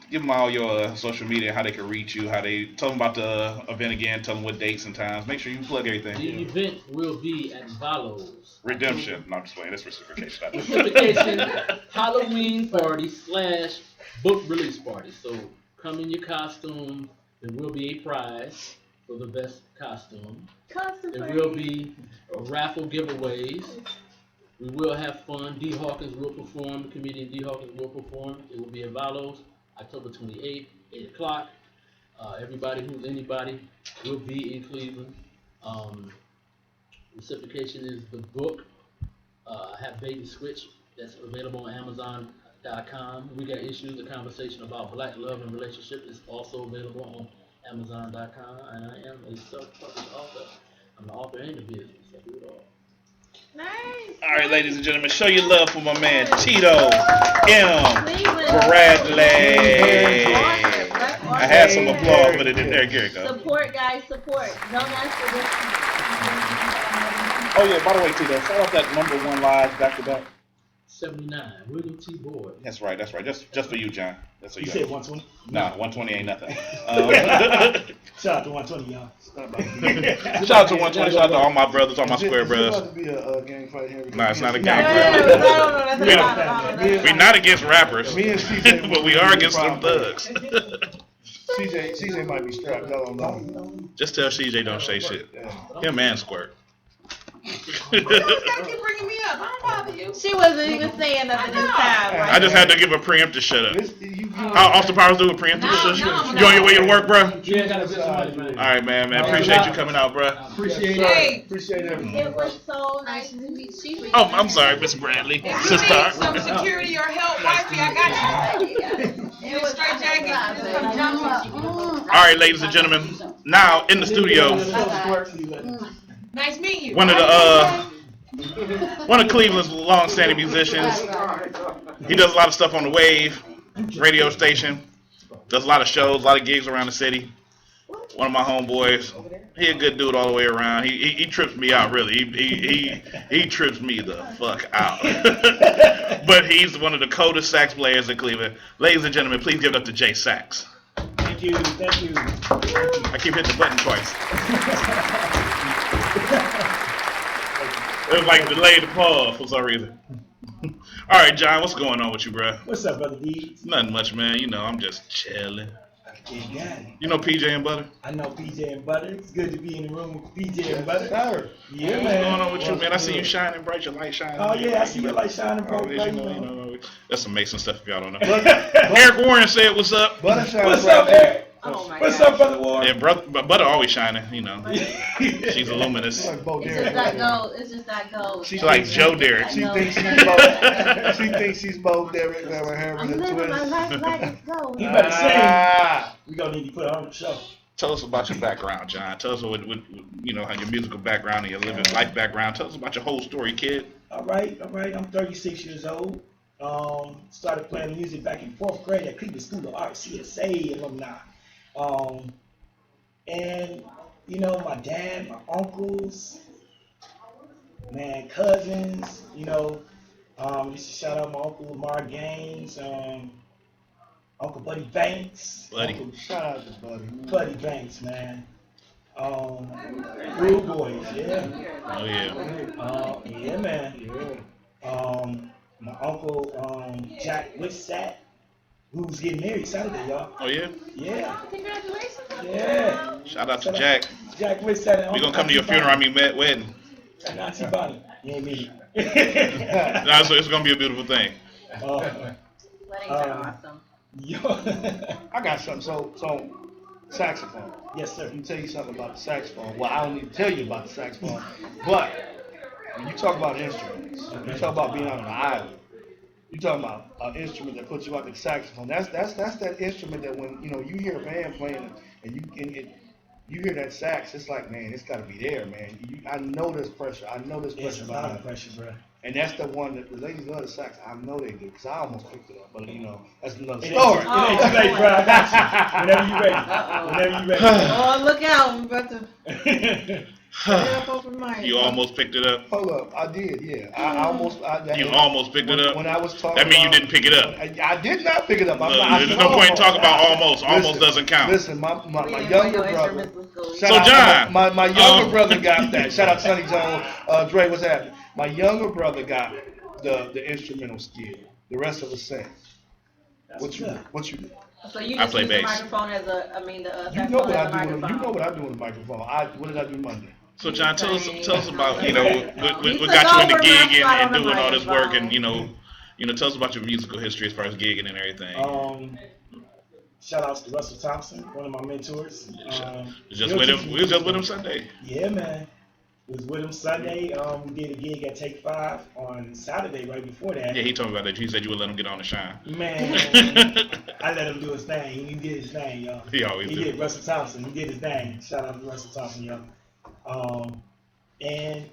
Give them all your social media, how they can reach you, how they tell them about the event again, tell them what dates and times. Make sure you plug everything. The event will be at Valos. Redemption. No, I'm just playing. That's reciprocation. Reciprocation Halloween party / book release party. So come in your costume. There will be a prize for the best costume. Custom There will be raffle giveaways. We will have fun. D. Hawkins will perform. Comedian D. Hawkins will perform. It will be at Valos, October 28th, 8 o'clock. Everybody who's anybody will be in Cleveland. Reciprocation is the book. I have Baby Switch that's available on Amazon.com. We got issues, a conversation about black love and relationship is also available on Amazon.com. And I am a self-published author. I'm the author and the business. I do it all. Nice. All right, ladies and gentlemen, show your love for my man Tito M. Bradley. I had some applause, but it didn't. There you go. Support, guys, support. Don't ask for this. Oh yeah, by the way, Tito, shout out that #1 live back to back. 79, William T. Boyd. That's right. Just for you, John. That's for You you. said 120? Nah, 120 ain't nothing. Shout out to 120, y'all. Shout out to 120. Shout out to all my brothers, all my square brothers. It's about to be a gang fight here. Nah, it's not a gang No, fight. We're not against rappers, Me and CJ but we are against some thugs. CJ might be strapped. Y'all don't know. Just tell CJ don't say shit. Him and Squirt. You gotta keep bringing me up. I don't bother you. She wasn't even saying nothing this time. I just had to give a preemptive shut up. How Austin Powers do a preemptive shut up? You on your way to work, bro? Yeah, I gotta visit somebody, man. All right, man. Appreciate you coming out, bro. Appreciate it. Hey, Appreciate everything. It was so nice to meet you. Oh, I'm sorry, Miss Bradley. if you need Sister. some security or help, wifey, I got you. It was Straight jacket. All right, ladies and gentlemen. Now in the studio, Nice meeting you. one of Cleveland's long-standing musicians. He does a lot of stuff on the Wave radio station. Does a lot of shows, a lot of gigs around the city. One of my homeboys. He a good dude all the way around. He trips me out, really. He trips me the fuck out. But he's one of the coldest sax players in Cleveland. Ladies and gentlemen, please give it up to Jay Sax. Thank you. I keep hitting the button twice. It was like delayed pause for some reason. All right, John, what's going on with you, bro? What's up, brother D? Nothing much, man. You know, I'm just chilling. Yeah. You know PJ and Butter? I know PJ and Butter. It's good to be in the room with PJ and Butter. Yeah, What's man. going on with you, man? I see you shining bright. Your light shining. Oh yeah, I see your light shining bright. You know, that's some Mason stuff if y'all don't know. Eric Warren said, "What's up?" What's up, Eric? Oh my What's God. up, brother Warren? Yeah, Butter always shining. You know, she's a luminous. It's just that gold. It's just that gold. She's like Joe Derek. She thinks she's Bo Derek. Never I'm having a living twist. my life like it's gold. You better sing. We gonna need to put her on the show. Tell us about your background, John. Tell us what you know, how your musical background and your living life background. Tell us about your whole story, kid. All right. I'm 36 years old. Started playing music back in 4th grade at Cleveland School of Art, CSA alumni. And you know, my dad, my uncles, man, cousins, you know, used to shout out my uncle Lamar Gaines, Uncle Buddy Banks. Buddy. Shout out to Buddy Banks, man. Real boys, yeah. Oh yeah. Yeah, man. My uncle Jack Wissat, who's getting married Saturday, y'all. Oh yeah. Yeah. Congratulations. Yeah. Shout out to Jack. Jack Wissat. We gonna come to your funeral. I mean, wedding. And Auntie Bonnie. You ain't meet it. No, so it's gonna be a beautiful thing. Weddings are awesome. Yo. I got something. So saxophone. Yes, sir. Let me tell you something about the saxophone. Well, I don't need to tell you about the saxophone, but when you talk about instruments, you talk about being on an island. You talking about an instrument that puts you out, the saxophone. That's that instrument that when you hear a band playing and you hear that sax, it's like, man, it's got to be there, man. I know there's pressure. I know there's pressure. It's a lot of pressure, bro. And that's the one that the ladies love the sax. I know they do because I almost picked it up, but that's another story. It ain't too late, bro. I got you. Whenever you ready. Whenever you ready. Oh, look out! I'm about to. You almost picked it up. Hold up, I did, yeah. I almost. You almost picked it up. When I was talking, that means you didn't pick it up. I did not pick it up. There's no point in talking about almost. Almost doesn't count. Listen, my younger brother. So John, my younger brother got that. Shout out Sonny Jones. Dre, what's happening? My younger brother got the instrumental skill. The rest of us sang. What you do? So you I just play use the bass. microphone as a, I mean, the You know saxophone what as I a do. microphone. You know what I do with the microphone. What did I do Monday? So John, tell us about, He what took got you in the over my gig spot and on the doing all this work, and microphone. tell us about your musical history as far as gigging and everything. Shout outs to Russell Thompson, one of my mentors. We was just with him Sunday. Yeah, man. Was with him Sunday. We did a gig at Take 5 on Saturday right before that. Yeah, he told me about that. He said you would let him get on the shine. Man, I let him do his thing. He did his thing, y'all. He always did. Russell Thompson. He did his thing. Shout out to Russell Thompson, y'all. And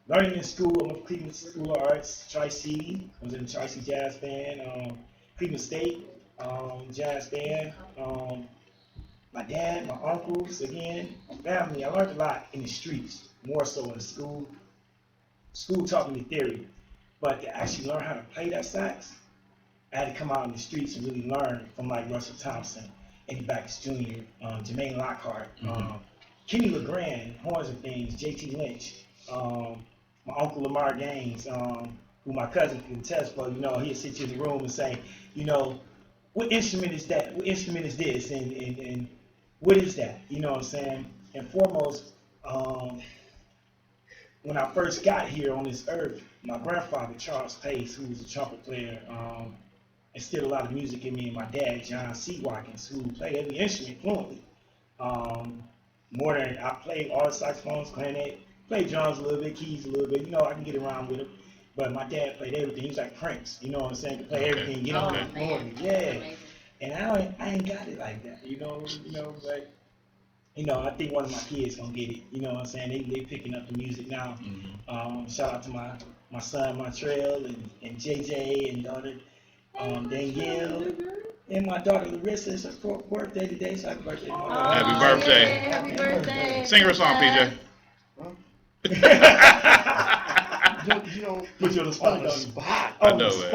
learning in school, I went to Cleveland School of Arts, Tri-C. I was in the Tri-C Jazz Band. Cleveland State Jazz Band. My dad, my uncles, again, my family. I learned a lot in the streets, more so in school. School taught me the theory, but to actually learn how to play that sax, I had to come out in the streets and really learn from like Russell Thompson, Eddie Backus Jr., Jermaine Lockhart, Kenny LeGrand, Horns and Things, J.T. Lynch, my uncle Lamar Gaines, who my cousin can attest for. He'd sit you in the room and say, what instrument is that? What instrument is this? And what is that? You know what I'm saying? And foremost, when I first got here on this earth, my grandfather, Charles Pace, who was a trumpet player, instilled a lot of music in me, and my dad, John C. Watkins, who played every instrument fluently. More than I played all the saxophones, clarinet, played drums a little bit, keys a little bit. I can get around with it. But my dad played everything. He was like Prince, you know what I'm saying? Could play everything, get on it fluently. Yeah. And I ain't got it like that, but I think one of my kids gonna get it. You know what I'm saying? They picking up the music now. Shout out to my son Montreal and JJ and daughter Danielle and my daughter Larissa. It's her 4th birthday today, so happy birthday, Mama. Happy birthday. Happy birthday. Sing her a song, PJ. Put you on the spot. I know it.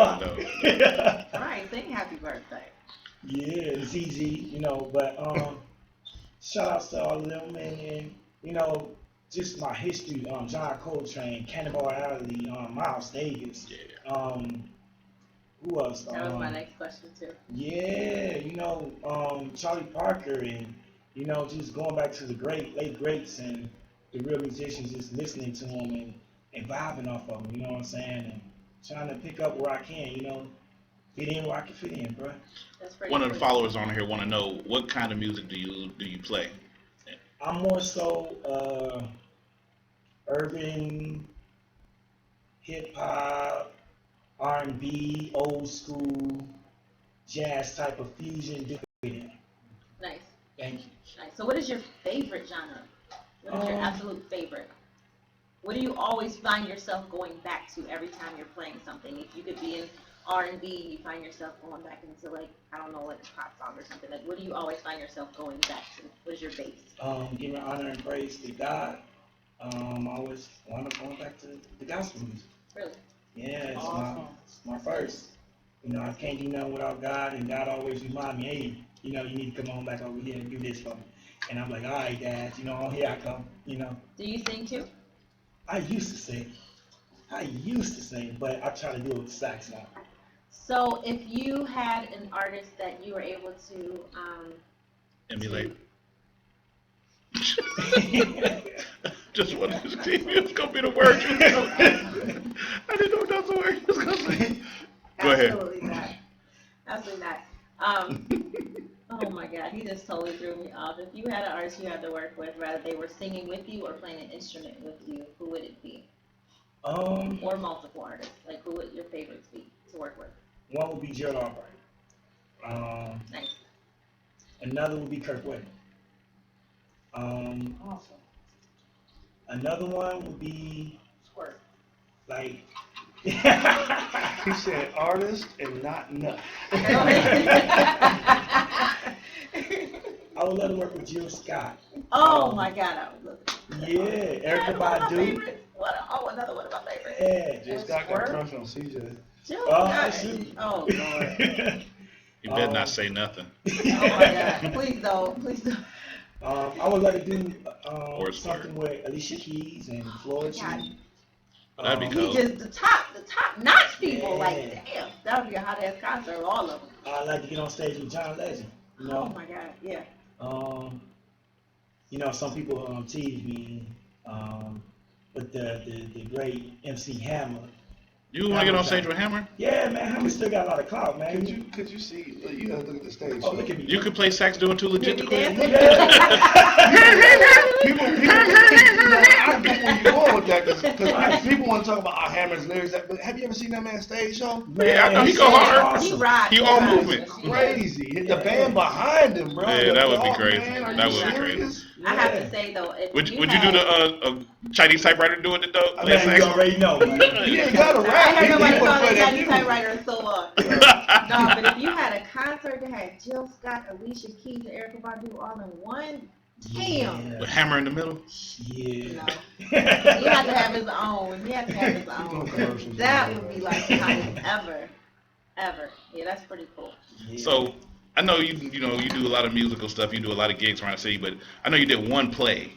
All right, sing happy birthday. Yeah, it's easy, but shout outs to all of them and just my history, John Coltrane, Cannonball Adderley, Miles Davis. Yeah. Who else? That was my next question too. Yeah, Charlie Parker and just going back to the late greats and the real musicians, just listening to them and vibing off of them, you know what I'm saying? And trying to pick up where I can, fit in where I can fit in, bro. One of the followers on here want to know, what kind of music do you play? I'm more so urban, hip hop, R&B, old school, jazz type of fusion. Nice. Thank you. Nice. So what is your favorite genre? What is your absolute favorite? What do you always find yourself going back to every time you're playing something? If you could be in R&B, you find yourself going back into like a pop song or something. Like, what do you always find yourself going back to? What is your base? Giving honor and praise to God. I always want to go back to the gospel music. Really? Yeah, it's my first. I can't do nothing without God, and God always remind me, hey, you need to come on back over here and do this for me. And I'm like, all right, Dad, here I come, Do you sing too? I used to sing, but I try to do it with the sax now. So if you had an artist that you were able to Emulate. Just wanted to see if it's gonna be the word. I didn't know that's the word you was gonna say. Go ahead. Absolutely not. Absolutely not. Oh my God, he just totally threw me off. If you had an artist you had to work with, whether they were singing with you or playing an instrument with you, who would it be? Or multiple artists. Like, who would your favorites be to work with? One would be Gerald Albright. Nice. Another would be Kirk Whitman. Awesome. Another one would be Squirt. like. He said artist and not nut. I would love to work with Jill Scott. Oh my God, I would love it. Yeah, Erykah Badu. Another one of my favorites. Yeah, Jill Scott got a crush on CJ. Jill Scott. Oh Lord. You better not say nothing. Oh my God. Please don't. I would love to do Or something with Alicia Keys and Floyd. That'd be He cool. just the top notch people. Yeah. Like, damn, that would be a hot ass concert, all of them. I'd like to get on stage with John Legend. You know? Oh my god, yeah. You know, some people tease me with the great MC Hammer. You want to get on stage with Hammer? Yeah, man, Hammer still got a lot of clout, man. Could you see? You gotta look at the stage. Oh, look at me. You could play sax doing Too Legit to Quit. People, I get where you're going with that because people want to talk about Hammer's lyrics. But have you ever seen that man's stage show? Yeah, I know he go hard. He rides. He all movement. Crazy. The band behind him, bro. Yeah, that would be Oh, crazy. man, are That you would be serious? crazy. I have to say though, if Would you do had- the Chinese typewriter doing it though? I mean, you already know, man. You ain't got to I rap. heard nobody People call play it that Chinese music. typewriter in so long. No, but if you had a concert that had Jill Scott, Alicia Keys, and Erykah Badu all in one, damn. With Hammer in the middle. Yeah. No. He had to have his own. He had to have his own. That would be like the hottest ever. Yeah, that's pretty cool. Yeah. So I know you do a lot of musical stuff. You do a lot of gigs around the city, but I know you did one play.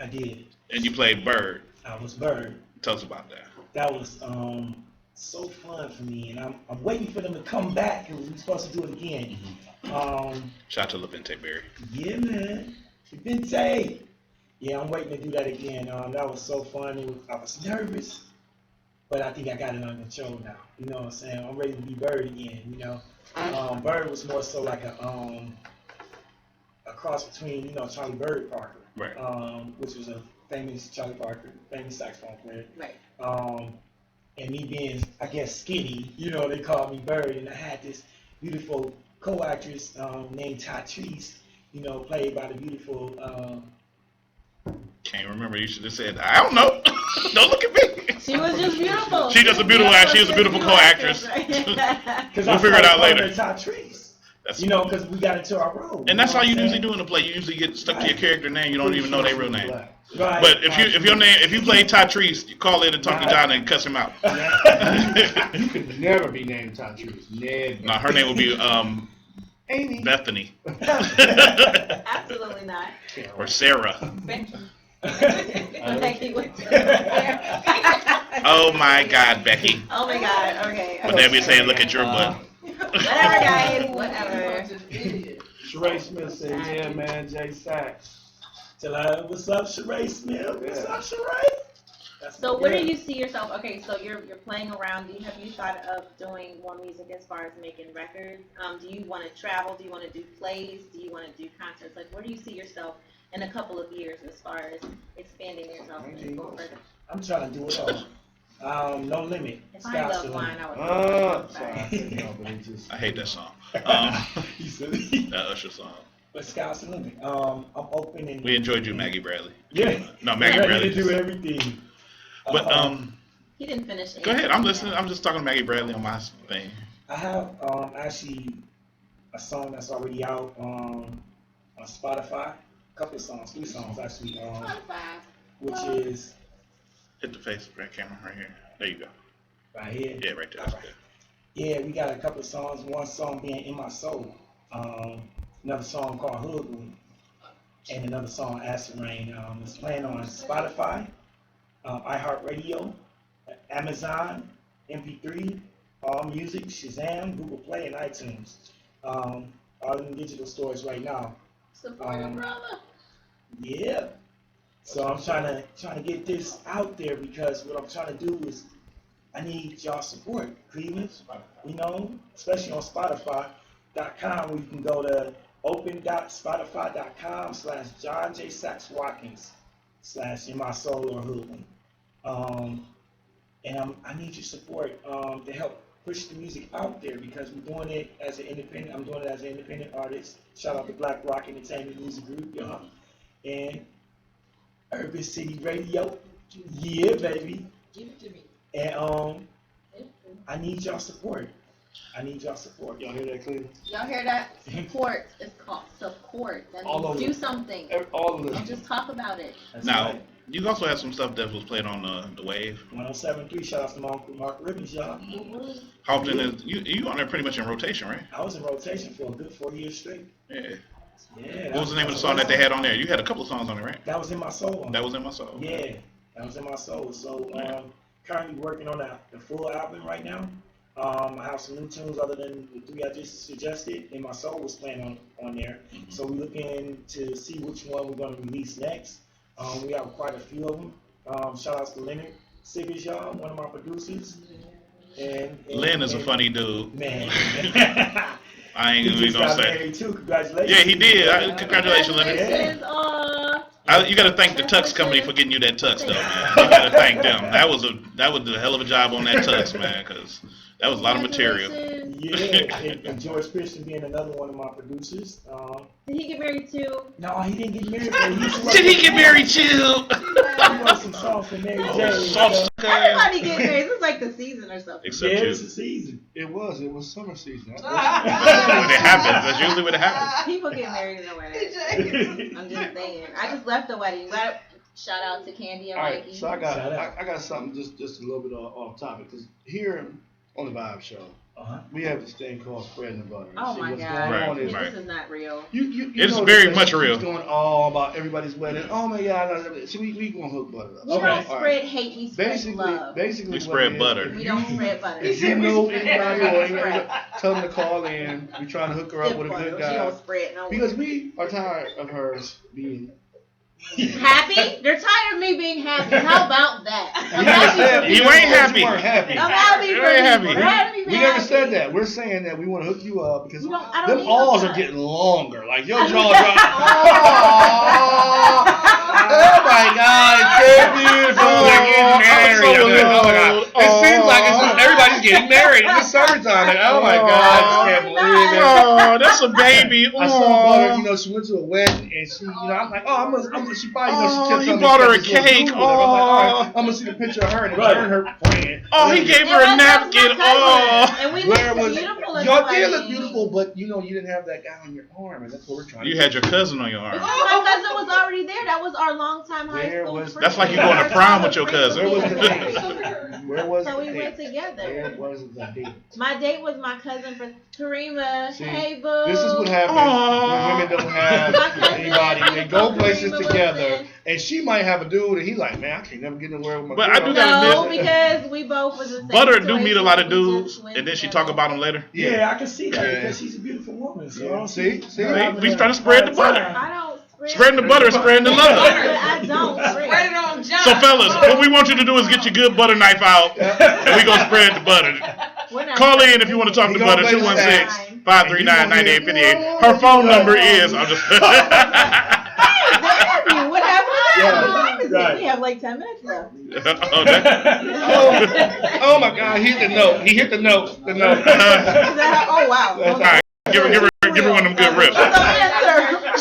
I did. And you played Bird. I was Bird. Tell us about that. That was so fun for me, and I'm waiting for them to come back because we're supposed to do it again. Shout out to Levante Berry. Yeah, man. Vente. Yeah, I'm waiting to do that again. That was so fun. I was nervous, but I think I got it under control now. You know what I'm saying? I'm ready to be Bird again. You know, Bird was more so like a cross between Charlie Bird Parker, right? Which was a famous Charlie Parker, famous saxophone player, right? And me being, I guess, skinny, they called me Bird, and I had this beautiful co-actress named Tatrice, played by the beautiful. Can't remember. You should have said, I don't know. Don't look at me. She was just beautiful. She just a beautiful actress. She was a beautiful co-actress. We'll figure it out later. Tatrice. Because we got into our role. And that's how you usually do in a play. You usually get stuck to your character name. You don't even know their real name. Right. But if you play Tatrice, you call in and talk to John and cuss him out. You could never be named Tatrice. Never. No, her name would be Amy. Bethany. Absolutely not. Or Sarah. Becky. Oh my God, Becky. Oh my God. Okay. But they'll be saying, look at your butt. Whatever, guys. Whatever. Sheree Smith said, yeah, man, Jay SAXX. What's up, Sheree Smith? What's up, Sheree? So where do you see yourself? Okay, so you're playing around. Have you thought of doing more music as far as making records? Do you want to travel? Do you want to do plays? Do you want to do concerts? Like, where do you see yourself in a couple of years as far as expanding yourself and go further? I'm trying to do it all. No limit. If I love wine, I would. I hate that song. You silly. That Usher song. But sky's the limit. I'm open and. We enjoyed you, Maggie Bradley. Yeah. No, Maggie Bradley. To do everything. But he didn't finish. Go ahead. I'm listening. I'm just talking to Maggie Bradley on my thing. I have actually a song that's already out on Spotify. A couple of songs, 3 songs actually. Which is. Hit the face, right camera, right here. There you go. Right here. Yeah, right there. That's good. Yeah, we got a couple of songs. One song being "In My Soul." Another song called "Hoodlum," and another song "Acid Rain." It's playing on Spotify, iHeartRadio, Amazon, MP3, All Music, Shazam, Google Play, and iTunes. All in the digital stores right now. Support your brother. Yeah. So I'm trying to get this out there because what I'm trying to do is I need y'all support, Cleveland. Especially on Spotify.com, where you can go to open.spotify.com/John J. Sax Watkins /In My Soul or Hoodlum. And I need your support to help push the music out there because we're doing it as an independent. I'm doing it as an independent artist. Shout out to Black Rock Entertainment Music Group, y'all. And Urban City Radio. Yeah, baby. Give it to me. And I need y'all support. Y'all hear that, Cleveland? Y'all hear that? Support. It's called support. That means do something. All of Don't just talk about it. That's now, right. you also have some stuff that was played on the Wave. 107.3. Shout out to Mark Ribbons, y'all. How often is you on there pretty much in rotation, right? I was in rotation for a good 4 years straight. Yeah. Yeah. What was the name of the song that they had on there? You had a couple of songs on there, right? That was In My Soul. That was In My Soul. Yeah, that was In My Soul. So currently working on the full album right now. I have some new tunes other than the 3 I just suggested, and my soul was playing on there. So we're looking to see which one we're going to release next. We have quite a few of them. Shout outs to Leonard Siggers, y'all, one of my producers. And Lynn is a funny dude. Man. I ain't he even gonna say. Married too. Congratulations. Yeah, he did. Congratulations, Leonard. You got to thank the Tux company for getting you that tux, though, man. You got to thank them. That was a hell of a job on that tux, man, because that was a lot of material. Yeah, and George Christian being another one of my producers. Did he get married too? No, he didn't get married. Did he get married too? He wrote some songs for Mary J. Everybody get married. It's like the season or something. Except you. It's the season. It was summer season. When it happens, that's usually what happens. People get married in a wedding. I'm just saying. I just left the wedding. Shout out to Candy and Alright, Mikey. so I got something just a little bit off topic, because here on the Vibe Show, we have this thing called spreading the butter. Oh See, my what's God. going on is, This is not real. you It's know very this, much like, real. It's going all about everybody's wedding. Oh my God. So we gonna hook butter up. We don't spread hate, we spread love. Basically, We spread butter. We don't spread butter. If you know anybody or anybody, tell them to call in. We're trying to hook her up with a good She guy. don't spread no Because we are tired of her being happy? They're tired of me being happy. How about that? You ain't happy. You weren't happy. I'm happy You for ain't you. happy. We're happy to be We never happy. said that. We're saying that we want to hook you up because I don't them need alls no are time. getting longer. Like your jaw Oh my God, it's so beautiful. They're getting married. Oh my God. It seems like everybody's getting married in the summertime. Like, oh my God, I just can't believe it. Oh, that's a baby. I saw Butter, she went to a wedding and she, I'm like, oh, she probably, she kept you telling me bought her a this little cake. dude with her. I'm like, all right, I'm gonna see the picture of her and her and her friend. Oh, he gave her a napkin. And we Where look was beautiful as y'all did well. look beautiful, but you didn't have that guy on your arm, and that's what we're trying to You do. had your cousin on your arm. My cousin was already there. That was our longtime high school friend. That's like you going to prom with your cousin. Where was the date? Where was So the we date? went together. Where was the date? My date was my cousin for Karima. See, Hey, boo. This is what happens when women don't have anybody. They go places together, and she might have a dude, and he's like, man, I can't never get nowhere with my But girl. I do gotta No, admit, because we both was the same Butter do situation. meet a lot of We dudes, just went and then she together. talk about them later. Yeah, I can see that Yeah. because she's a beautiful woman. So Yeah. I See? We trying to spread the butter. I don't spread. Spreading the butter is spreading the love. I don't spread. Spread it on John. So fellas, what we want you to do is get your good butter knife out, and we gonna spread the butter. We're not Call in spreading if you want to talk We to gonna Butter, play the 216-539-9858. Her phone number is, I'm just. Hey, damn you. What happened to that? Yeah. What time is Right. it? We have like 10 minutes left. Oh my God, he hit the note. He hit the note. The note. Is that how, oh, wow. All right, give her one of them good rips.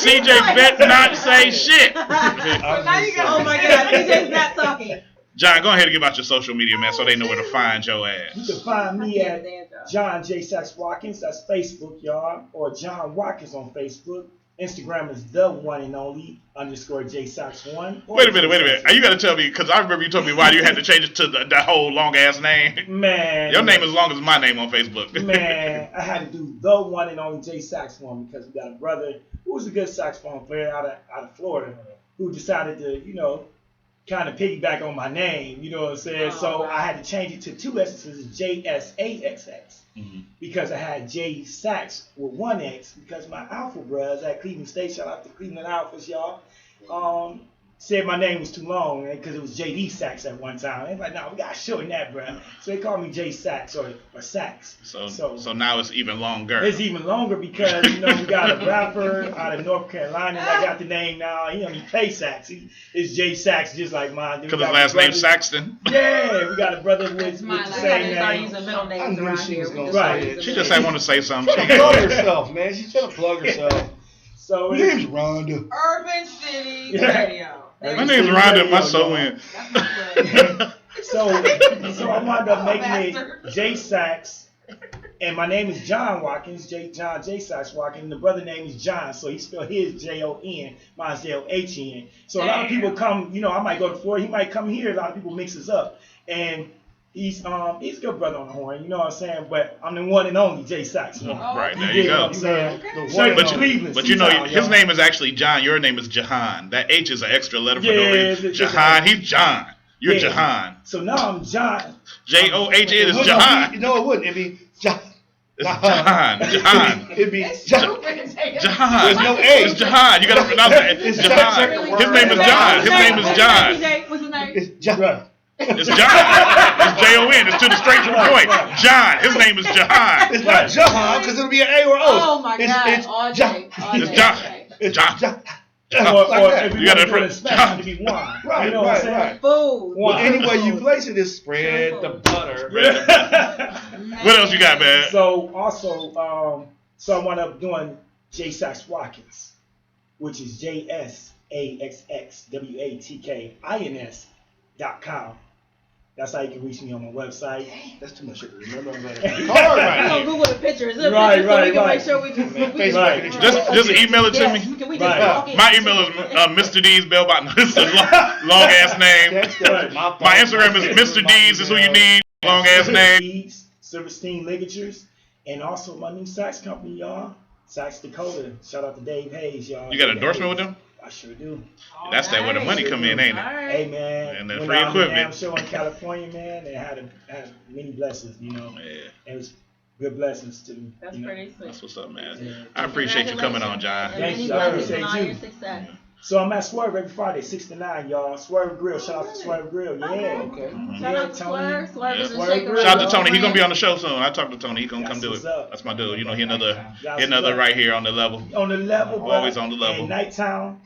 CJ bet not say shit. So now you got Oh my God, TJ's not talking. John, go ahead and give out your social media, man, so they know where to find your You ass. can find me I at can't stand y'all. John J. Sax Watkins. That's Facebook, y'all. Or John Watkins on Facebook. Instagram is the one and only _J Sax 1. Wait a minute. You got to tell me, because I remember you told me why you had to change it to the whole long ass name. Man. Your name is long as my name on Facebook. Man, I had to do the one and only J Sax 1 because we got a brother who was a good saxophone player out of Florida who decided to, kind of piggyback on my name, you know what I'm saying? So I had to change it to 2 S's, JSAXX. Because I had J Sax with 1 X because my Alpha bros at Cleveland State, shout out to Cleveland Alphas, y'all, said my name was too long because it was JD Sax at one time. They like, no, we gotta shorten that, bro. So they called me J Sax or Sax. So now it's even longer. It's even longer because we got a rapper out of North Carolina that got the name now. He plays sax. It's J Sax just like mine. Because his last name's Saxton. Yeah, we got a brother with the same name. Middle I names knew around she here. was gonna Right. say it. She just ain't want to say something. She plug herself, man. She's trying to plug herself. So My name's Rhonda. Urban City Yeah. Radio. My name's Rhonda, my soul in. So I wound up making it J Sax, and my name is John Watkins, John J Sax Watkins. And the brother name is John, so he spelled his Jon, mine's John. So a lot of people come, I might go to Florida, he might come here. A lot of people mix us up, and he's a good brother on the horn, you know what I'm saying? But I'm the one and only J Sax. Right, there you go. But you know, his name is actually John. Your name is Jahan. That H is an extra letter for no reason. Jahan, he's John. You're Jahan. So now I'm John. J-O-H-N is Jahan. No, it wouldn't. It'd be Jahan. It's Jahan. Jahan. It'd be Jahan. Jahan. There's no A. It's Jahan. You gotta pronounce it. It's Jahan. His name is John. His name is John. What's his name? It's Jahan. It's John. It's J-O-N. It's to the straight to the point. John. His name is Jahan. It's not Jahan because it'll be an A or O. Oh my God. It's Jahan. It's John. It's John. Jahan. Or if You you gotta got to Spanish, it'd be Juan. Right, You know what I'm saying? right. Food. Well, any way you place it is spread the butter. What else you got, man? So also, so I wound up doing SAXX Watkins, which is JSAXXWATKINS.com. That's how you can reach me on my website. That's too much shit to remember. I'm We're gonna Google the pictures. So Right. we can make sure we just Just email it to me. Can we just Right. walk in? My email is Mr. D's Bell Bottom. It's a long ass name. My Instagram is Mr. D's. Is who you need. Long ass name. Silverstein Ligatures, and also my new sax company, y'all. Sax Dakota. Shout out to Dave Hayes, y'all. You got an endorsement with them? I sure do. That's that where the money come in, ain't it? Hey man, And the when free I was on the equipment. show in California, man, they had many blessings, you know. Yeah. It was good blessings to me. That's you know. pretty sweet. That's what's up, man. Yeah. I appreciate you coming on, John. And Thank many you. I blessings appreciate on all you. your success. So I'm at Swerve every Friday, 6 to 9, y'all. Swerve Grill. Shout out to Swerve Grill. Yeah. Okay. Shout out to Swerve. Swerve is a Swerve shaker. Grill. Shout out to Tony. He's gonna be on the show soon. I talked to Tony. He's gonna come do That's it. what's up. That's my dude. You know, he another That's what's up. right here on the level. On the level, bro. Always on the level. And Nighttown,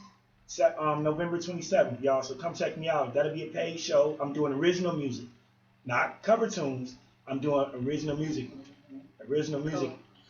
November 27th, y'all. So come check me out. That'll be a paid show. I'm doing original music, not cover tunes. I'm doing original music.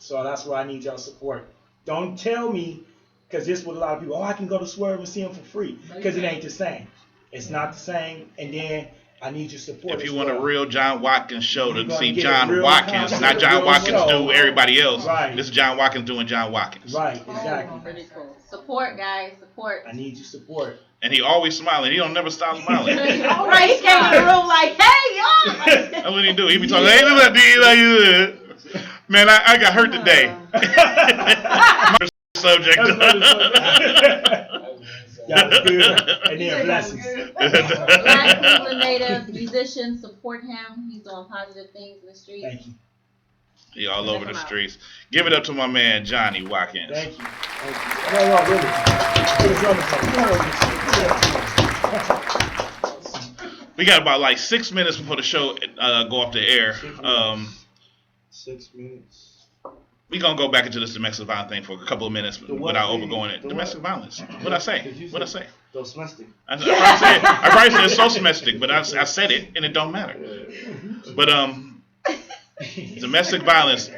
So that's why I need y'all support. Don't tell me, because this is what a lot of people, I can go to Swerve and see them for free. Because it ain't the same. It's not the same. And then I need your support. If you as want a well. real John Watkins show You're to gonna see get a John real Watkins, concert, not John real Watkins show. do everybody else. Right. This is John Watkins doing John Watkins. Right, exactly. Pretty cool. Support, guys. Support. I need your support. And he always smiling. He don't never stop smiling. All right, he came in the room like, hey, y'all. That's what he do. He be talking, hey, look at D like you did. Man, I got hurt today. Subject. Y'all was good. And then blessings. Black Cleveland native musician. Support him. He's doing positive things in the streets. Thank you. He all over the streets. Give it up to my man Johnny Watkins. Thank you. Thank you. No, really. We got about like 6 minutes before the show go off the air. 6 minutes. We gonna go back into this domestic violence thing for a couple of minutes without overgoing it. Domestic violence. What I say? What I say? Domestic. I probably said so domestic, but I said it and it don't matter. But domestic violence.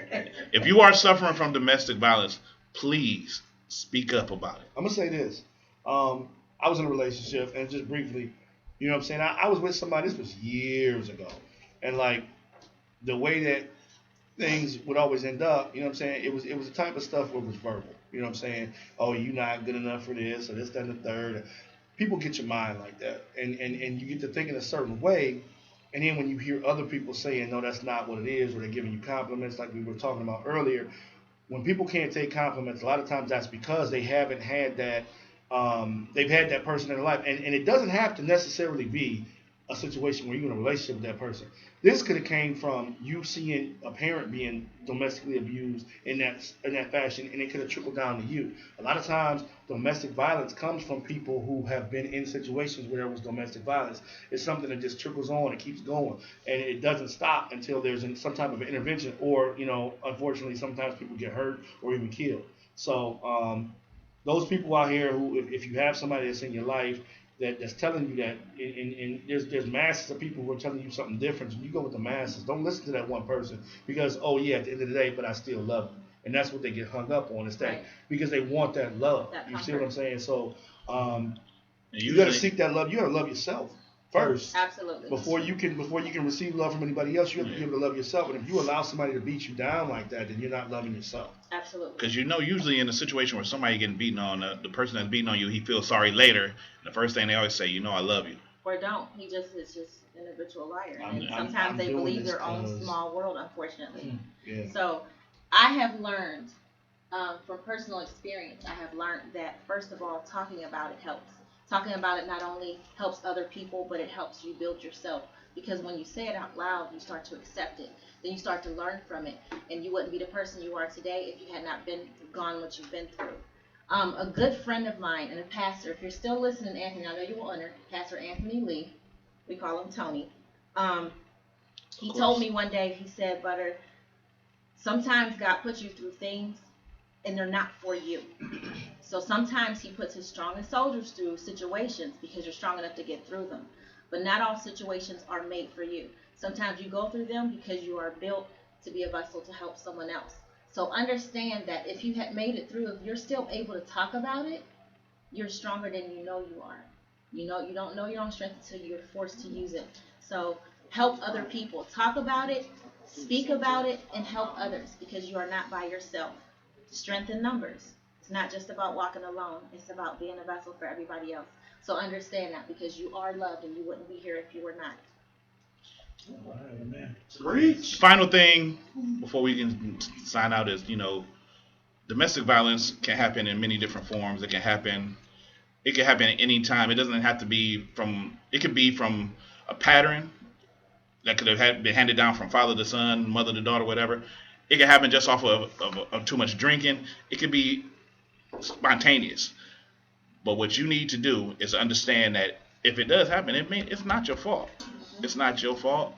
If you are suffering from domestic violence, please speak up about it. I'm gonna say this. I was in a relationship, and just briefly, you know what I'm saying? I was with somebody, this was years ago. And like the way that things would always end up, you know what I'm saying? It was the type of stuff where it was verbal. You know what I'm saying? Oh, you're not good enough for this, or this, that, and the third. People get your mind like that. And you get to thinking a certain way. And then when you hear other people saying, no, that's not what it is, or they're giving you compliments like we were talking about earlier, when people can't take compliments, a lot of times that's because they haven't had that, they've had that person in their life. And it doesn't have to necessarily be a situation where you're in a relationship with that person. This could have came from you seeing a parent being domestically abused in that fashion, and it could have trickled down to you. A lot of times, domestic violence comes from people who have been in situations where there was domestic violence. It's something that just trickles on, it keeps going, and it doesn't stop until there's some type of intervention, or unfortunately, sometimes people get hurt or even killed. So those people out here who, if you have somebody that's in your life that's telling you that, and there's masses of people who are telling you something different. You go with the masses. Don't listen to that one person because, oh yeah, at the end of the day, but I still love you. And that's what they get hung up on, is that because they want that love. You see what I'm saying? So you got to seek that love. You got to love yourself first. Absolutely. Before you can receive love from anybody else, you have to be able to love yourself. And if you allow somebody to beat you down like that, then you're not loving yourself. Absolutely. Because usually in a situation where somebody getting beaten on, the person that's beating on you, he feels sorry later. And the first thing they always say, I love you. Or don't. It's just an habitual liar. And sometimes they believe their own small world, unfortunately. Yeah. So I have learned from personal experience, I have learned that, first of all, talking about it helps. talking about it not only helps other people, but it helps you build yourself. Because when you say it out loud, you start to accept it. Then you start to learn from it. And you wouldn't be the person you are today if you had not gone what you've been through. A good friend of mine and a pastor, if you're still listening, Anthony, I know you will honor, Pastor Anthony Lee, we call him Tony. He told me one day, he said, Butter, sometimes God puts you through things and they're not for you. So sometimes he puts his strongest soldiers through situations because you're strong enough to get through them. But not all situations are made for you. Sometimes you go through them because you are built to be a vessel to help someone else. So understand that if you had made it through, if you're still able to talk about it, you're stronger than you know you are. You don't know your own strength until you're forced to use it. So help other people. Talk about it, speak about it, and help others because you are not by yourself. Strength in numbers. It's not just about walking alone. It's about being a vessel for everybody else. So understand that because you are loved and you wouldn't be here if you were not. All right, man. Preach. Final thing before we can sign out is, domestic violence can happen in many different forms. It can happen at any time. It doesn't have to be it could be from a pattern that could have been handed down from father to son, mother to daughter, whatever. It can happen just off of too much drinking. It could be spontaneous. But what you need to do is understand that if it does happen, it's not your fault. It's not your fault.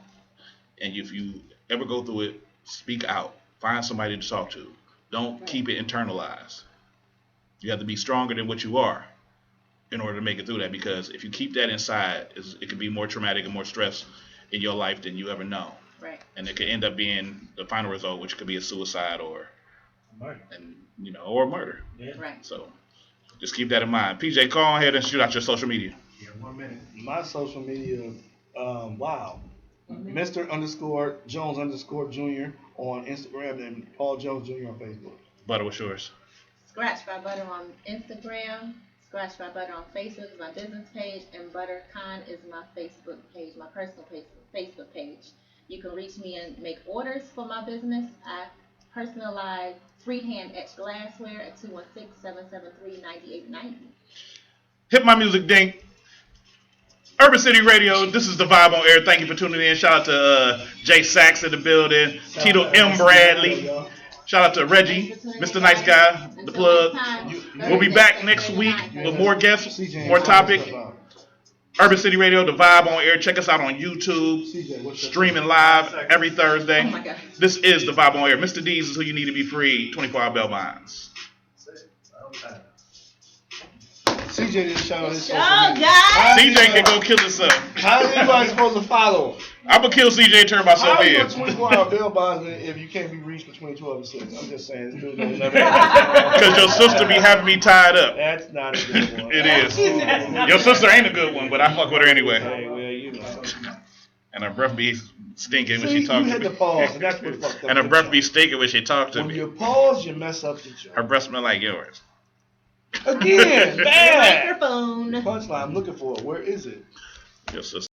And if you ever go through it, speak out. Find somebody to talk to. Don't keep it internalized. You have to be stronger than what you are in order to make it through that. Because if you keep that inside, it could be more traumatic and more stress in your life than you ever know. Right. And it could end up being the final result, which could be a suicide or murder. Or murder. Yeah. Right. So just keep that in mind. PJ, go ahead and shoot out your social media. Yeah, 1 minute. My social media, Mr. _ Jones _ Jr. on Instagram and Paul Jones Jr. on Facebook. Butter, what's yours? Scratch by Butter on Instagram. Scratch by Butter on Facebook is my business page, and ButterCon is my Facebook page, my personal Facebook page. You can reach me and make orders for my business. I personalize freehand etched glassware at 216-773-9890. Hit my music, dink. Urban City Radio, this is the Vibe on Air. Thank you for tuning in. Shout out to Jay SAXX in the building, Tito M. Bradley. Shout out to Reggie, Mr. Nice Guy, the plug. We'll be back next week with more guests, more topic. Urban City Radio, the Vibe on Air. Check us out on YouTube, streaming live every Thursday. This is the Vibe on Air. Mr. D's is who you need to be free. 24-hour bell bonds. CJ just shout out his social Oh, media. guys! CJ can go kill himself. How is anybody supposed to follow? I'm gonna kill CJ and turn myself How are you in. a 24-hour bail bondsman if you can't be reached between 12 and 6? I'm just saying. This dude knows everything. Because your sister be having me tied up. That's not a good one. It is. Your sister ain't a good one, but I fuck with her anyway. Hey, well, you know. And her breath be stinking when See, she talks you to hit me. the pause, and that's what fucked up. And her breath be stinking when she talks to When me. you pause, you mess up the joke. Her breath smell like yours. Again, bad. Microphone. Punchline, I'm looking for it. Where is it? Your sister.